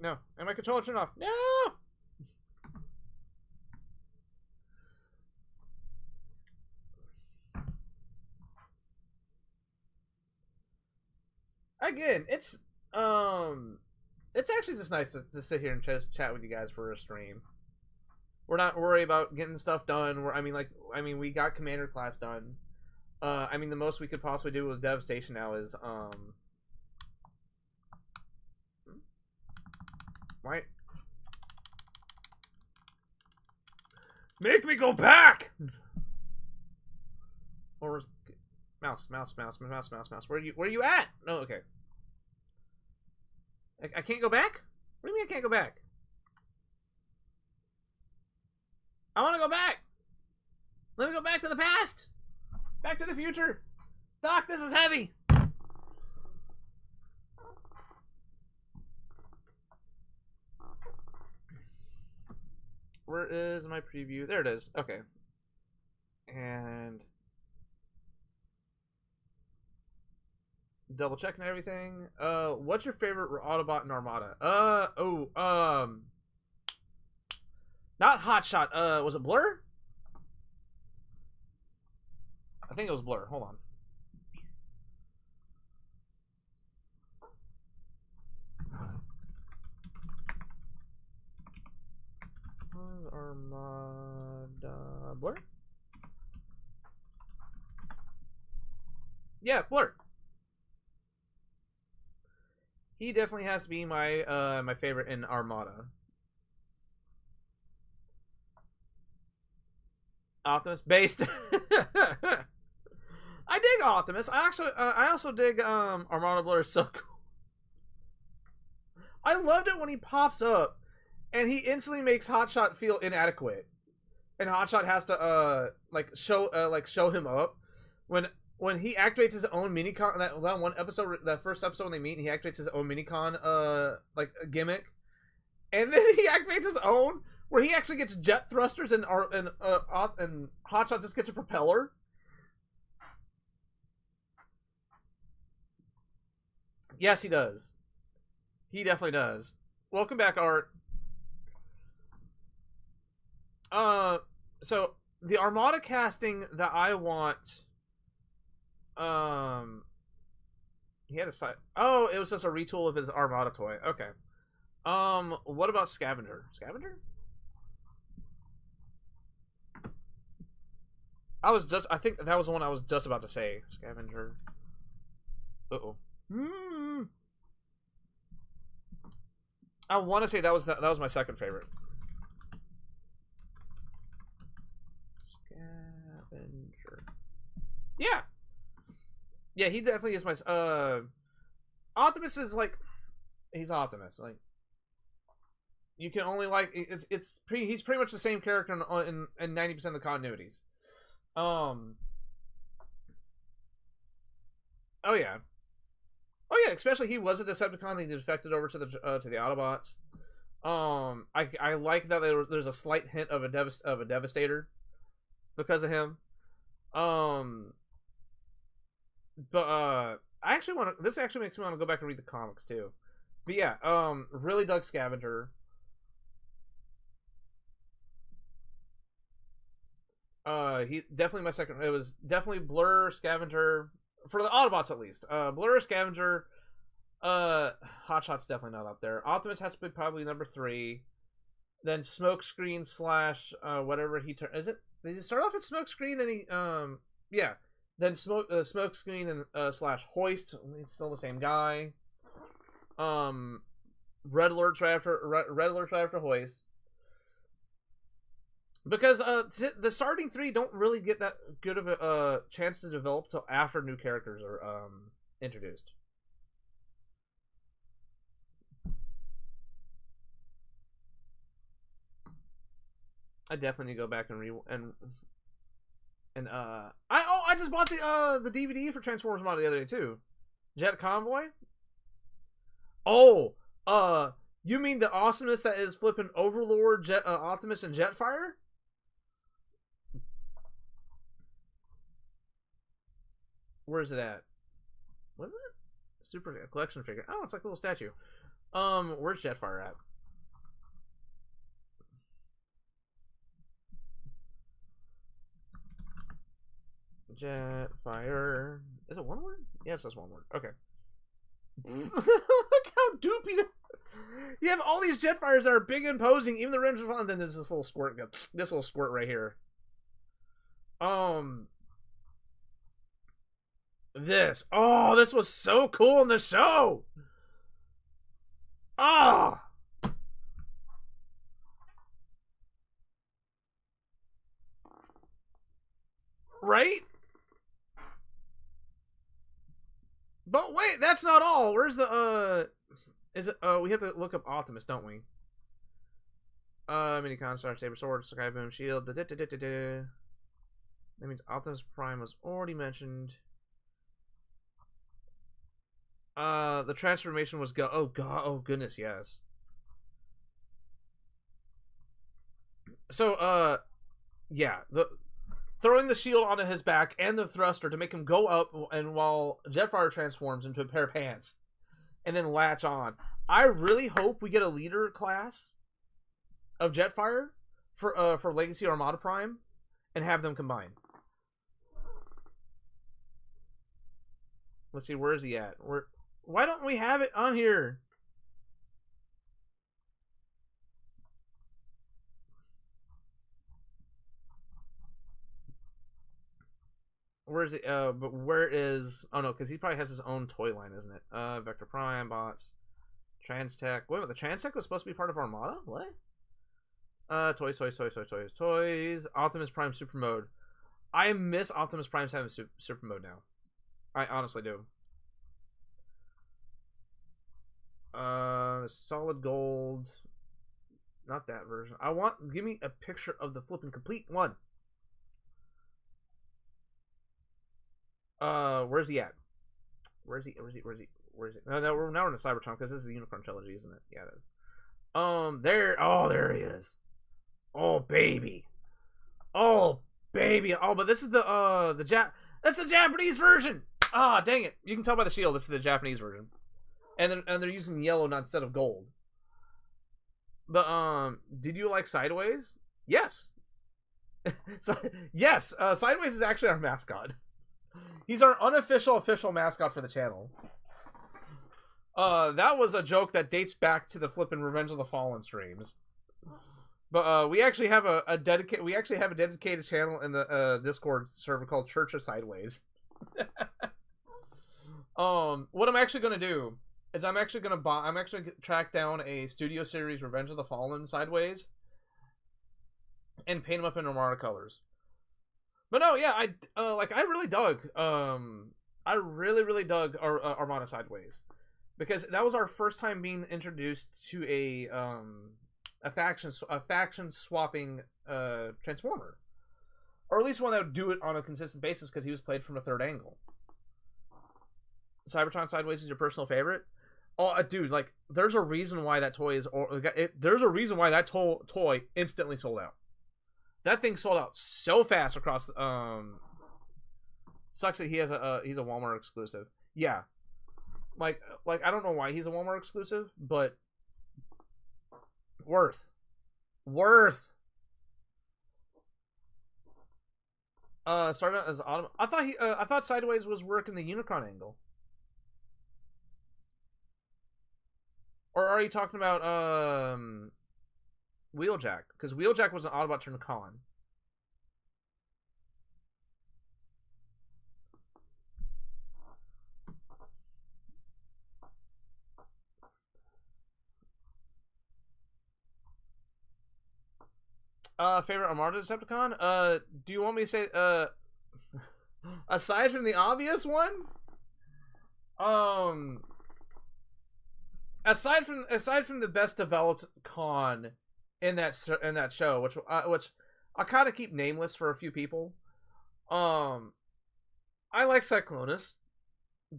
No. And my controller turned off. No! Again, it's actually just nice to sit here and chat with you guys for a stream. We're not worried about getting stuff done. We got Commander class done. The most we could possibly do with Devastation now is why? Make me go back. Or mouse. Where you at? No, okay. I can't go back? What do you mean I can't go back? I want to go back. Let me go back to the past. Back to the future. Doc, this is heavy. Where is my preview? There it is. Okay. And double checking everything. What's your favorite Autobot in Armada? Not Hotshot. Was it Blur? I think it was Blur. Hold on. Armada Blur? Yeah, Blur. He definitely has to be my my favorite in Armada. Optimus based. I dig Optimus. I also dig Armada Blur is so cool. I loved it when he pops up and he instantly makes Hotshot feel inadequate. And Hotshot has to show him up when he activates his own minicon. That one episode, that first episode when they meet, he activates his own minicon gimmick, and then he activates his own where he actually gets jet thrusters and Hotshot just gets a propeller. Yes, he does. He definitely does. Welcome back, Art. So the Armada casting that I want, he had a side. Oh, it was just a retool of his Armada toy. Okay. What about Scavenger? Scavenger? I think that was the one I was just about to say. Scavenger. Uh-oh. I want to say that was my second favorite. Scavenger. Yeah, he definitely is my Optimus is like, he's Optimus. Like, you can only like he's pretty much the same character in 90% of the continuities. Oh yeah, especially he was a Decepticon and he defected over to the Autobots. I like that there's a slight hint of a Devastator because of him. But this actually makes me want to go back and read the comics too. But yeah, really dug Scavenger. He definitely my second. It was definitely Blur, Scavenger for the Autobots at least. Blur, Scavenger. Hotshot's definitely not up there. Optimus has to be probably number 3. Then Smokescreen / whatever he turn. Is it? Did he start off at Smokescreen? Then he yeah. Then Smokescreen and / Hoist. It's still the same guy. Red Alert's right after Hoist. Because the starting 3 don't really get that good of a chance to develop till after new characters are introduced. I definitely need to go back and I just bought the DVD for Transformers Mod the other day too. Jet Convoy. Oh, you mean the awesomeness that is flipping Overlord, Optimus, and Jetfire? Where is it at? What is it? Super collection figure. Oh, it's like a little statue. Where's Jetfire at? Jetfire. Is it one word? Yes, that's one word. Okay. Look how doopy that. You have all these Jetfires that are big and imposing, even the Rangers, and then there's this little squirt. This little squirt right here. This. Oh, this was so cool in the show. Ah. Right? But wait, that's not all. Where's the is it we have to look up Optimus, don't we? Minicon, Star Saber Sword, Sky Boom, Shield, That means Optimus Prime was already mentioned. The transformation was oh goodness, yes. So yeah, the throwing the shield onto his back and the thruster to make him go up, and while Jetfire transforms into a pair of pants and then latch on. I really hope we get a leader class of Jetfire for Legacy Armada Prime and have them combine. Let's see, where is he at? Why don't we have it on here? Where is it? But where is... Oh, no, because he probably has his own toy line, isn't it? Vector Prime, bots, Transtech. Wait a minute, the Transtech was supposed to be part of Armada? What? Toys. Optimus Prime Super Mode. I miss Optimus Prime's having Super Mode now. I honestly do. Solid gold. Not that version. Give me a picture of the flipping complete one. Where's he at? Where's he? No, we're now in the Cybertron because this is the Unicorn trilogy, isn't it? Yeah, it is. There he is. Oh baby. Oh, but this is that's the Japanese version. Ah, dang it. You can tell by the shield this is the Japanese version. And they're using yellow instead of gold. But did you like Sideways? Yes. Yes, Sideways is actually our mascot. He's our unofficial official mascot for the channel. That was a joke that dates back to the flippin' Revenge of the Fallen streams. But we actually have a dedicated channel in the Discord server called Church of Sideways. What I'm actually gonna do is I'm actually gonna track down a studio series Revenge of the Fallen Sideways and paint them up in Armada colors. But no, yeah, I really dug Armada Sideways, because that was our first time being introduced to a faction swapping Transformer, or at least one that would do it on a consistent basis because he was played from a third angle. Cybertron Sideways is your personal favorite? Oh, dude, like there's a reason why that toy is. There's a reason why that toy instantly sold out. That thing sold out so fast across. Sucks that he's a Walmart exclusive. Yeah, like I don't know why he's a Walmart exclusive, but worth. Started out as Autumn. I thought Sideways was working the Unicron angle. Or are you talking about Wheeljack? Because Wheeljack was an Autobot turned con. Favorite Armada Decepticon? Do you want me to say aside from the obvious one? Aside from the best developed con in that show, which I kind of keep nameless for a few people. I like Cyclonus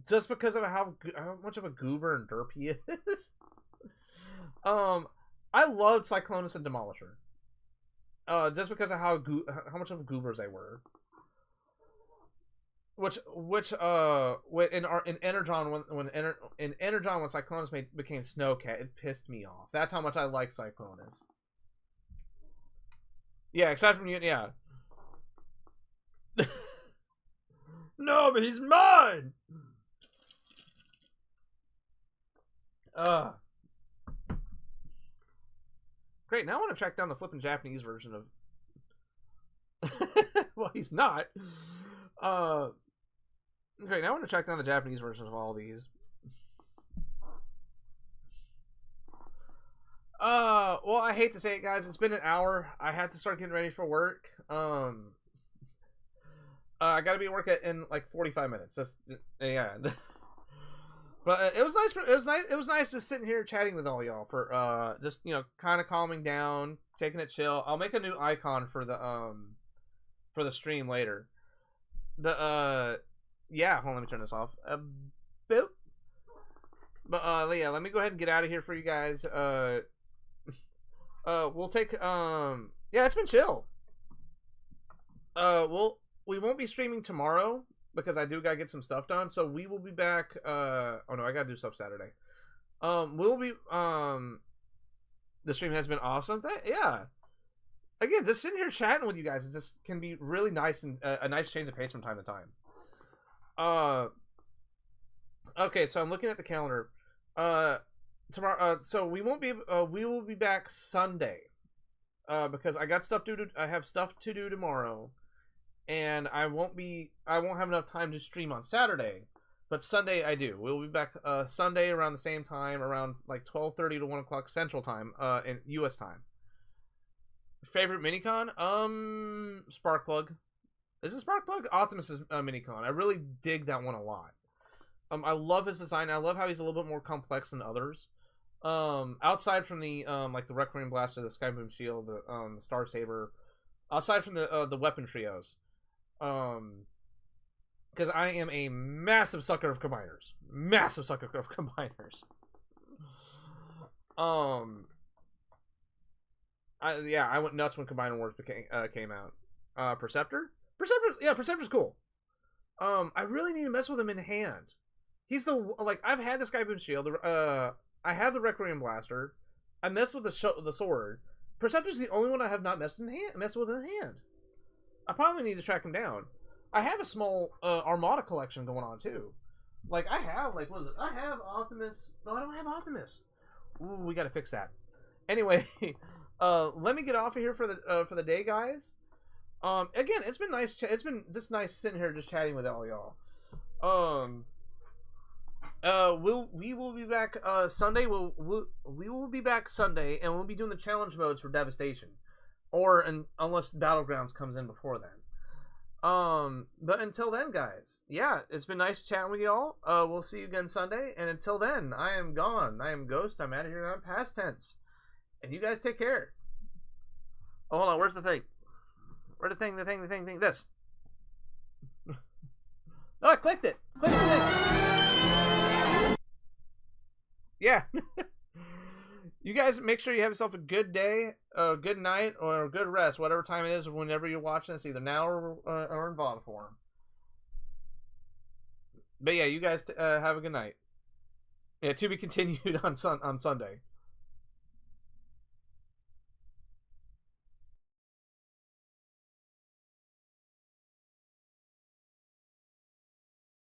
just because of how much of a goober and derp he is. I loved Cyclonus and Demolisher. Just because of how much of a goobers they were. in Energon in Energon when Cyclonus became Snowcat, it pissed me off. That's how much I like Cyclonus. Yeah, aside from you, yeah. No, but he's mine. Great. Now I want to track down the flipping Japanese version of. Well, he's not. Great. Now I want to track down the Japanese version of all these. Well, I hate to say it, guys. It's been an hour. I had to start getting ready for work. I gotta be at work in like 45 minutes. That's yeah. But it was nice. It was nice just sitting here chatting with all y'all for just kind of calming down, taking it chill. I'll make a new icon for the stream later. Yeah. Hold on, let me turn this off. Boop. But yeah, let me go ahead and get out of here for you guys. We'll take yeah, it's been chill. We won't be streaming tomorrow because I do gotta get some stuff done. So we will be back. Oh no, I gotta do stuff Saturday. We'll be the stream has been awesome. Yeah. Again, just sitting here chatting with you guys, it just can be really nice and a nice change of pace from time to time. Okay, so I'm looking at the calendar. Tomorrow. So we won't be. We will be back Sunday. Because I have stuff to do tomorrow. And I won't have enough time to stream on Saturday, but Sunday I do. We'll be back Sunday around the same time, around like 12:30 to 1 o'clock Central Time, in U.S. time. Favorite minicon? Sparkplug. Is it Sparkplug? Optimus's minicon. I really dig that one a lot. I love his design. I love how he's a little bit more complex than others. Outside from the like the Requiem Blaster, the Skyboom Shield, the Star Saber. Aside from the weapon trios. Because I am a massive sucker of combiners. I went nuts when Combiner Wars came out. Perceptor's cool. I really need to mess with him in hand. He's I've had this Skyboom Shield. I have the Requiem Blaster. I messed with the sword. Perceptor's the only one I have not messed with in hand. I probably need to track him down. I have a small Armada collection going on too. Like I have, what is it? I have Optimus. No, I don't have Optimus. Ooh, we gotta fix that. Anyway, let me get off of here for the day, guys. Again, it's been nice. It's been just nice sitting here just chatting with all y'all. We will be back Sunday. We will be back Sunday, and we'll be doing the challenge modes for Devastation, unless Battlegrounds comes in before then. But until then, guys, yeah, it's been nice chatting with y'all. We'll see you again Sunday, and until then, I am gone. I am Ghost. I'm out of here. I'm past tense, and you guys take care. Oh, hold on. Where's the thing? Where's the thing? This. No, I clicked it. Click the thing. Yeah. You guys make sure you have yourself a good day, a good night, or a good rest, whatever time it is, whenever you're watching this, either now or in VOD form. But yeah, you guys have a good night. Yeah, to be continued on Sunday.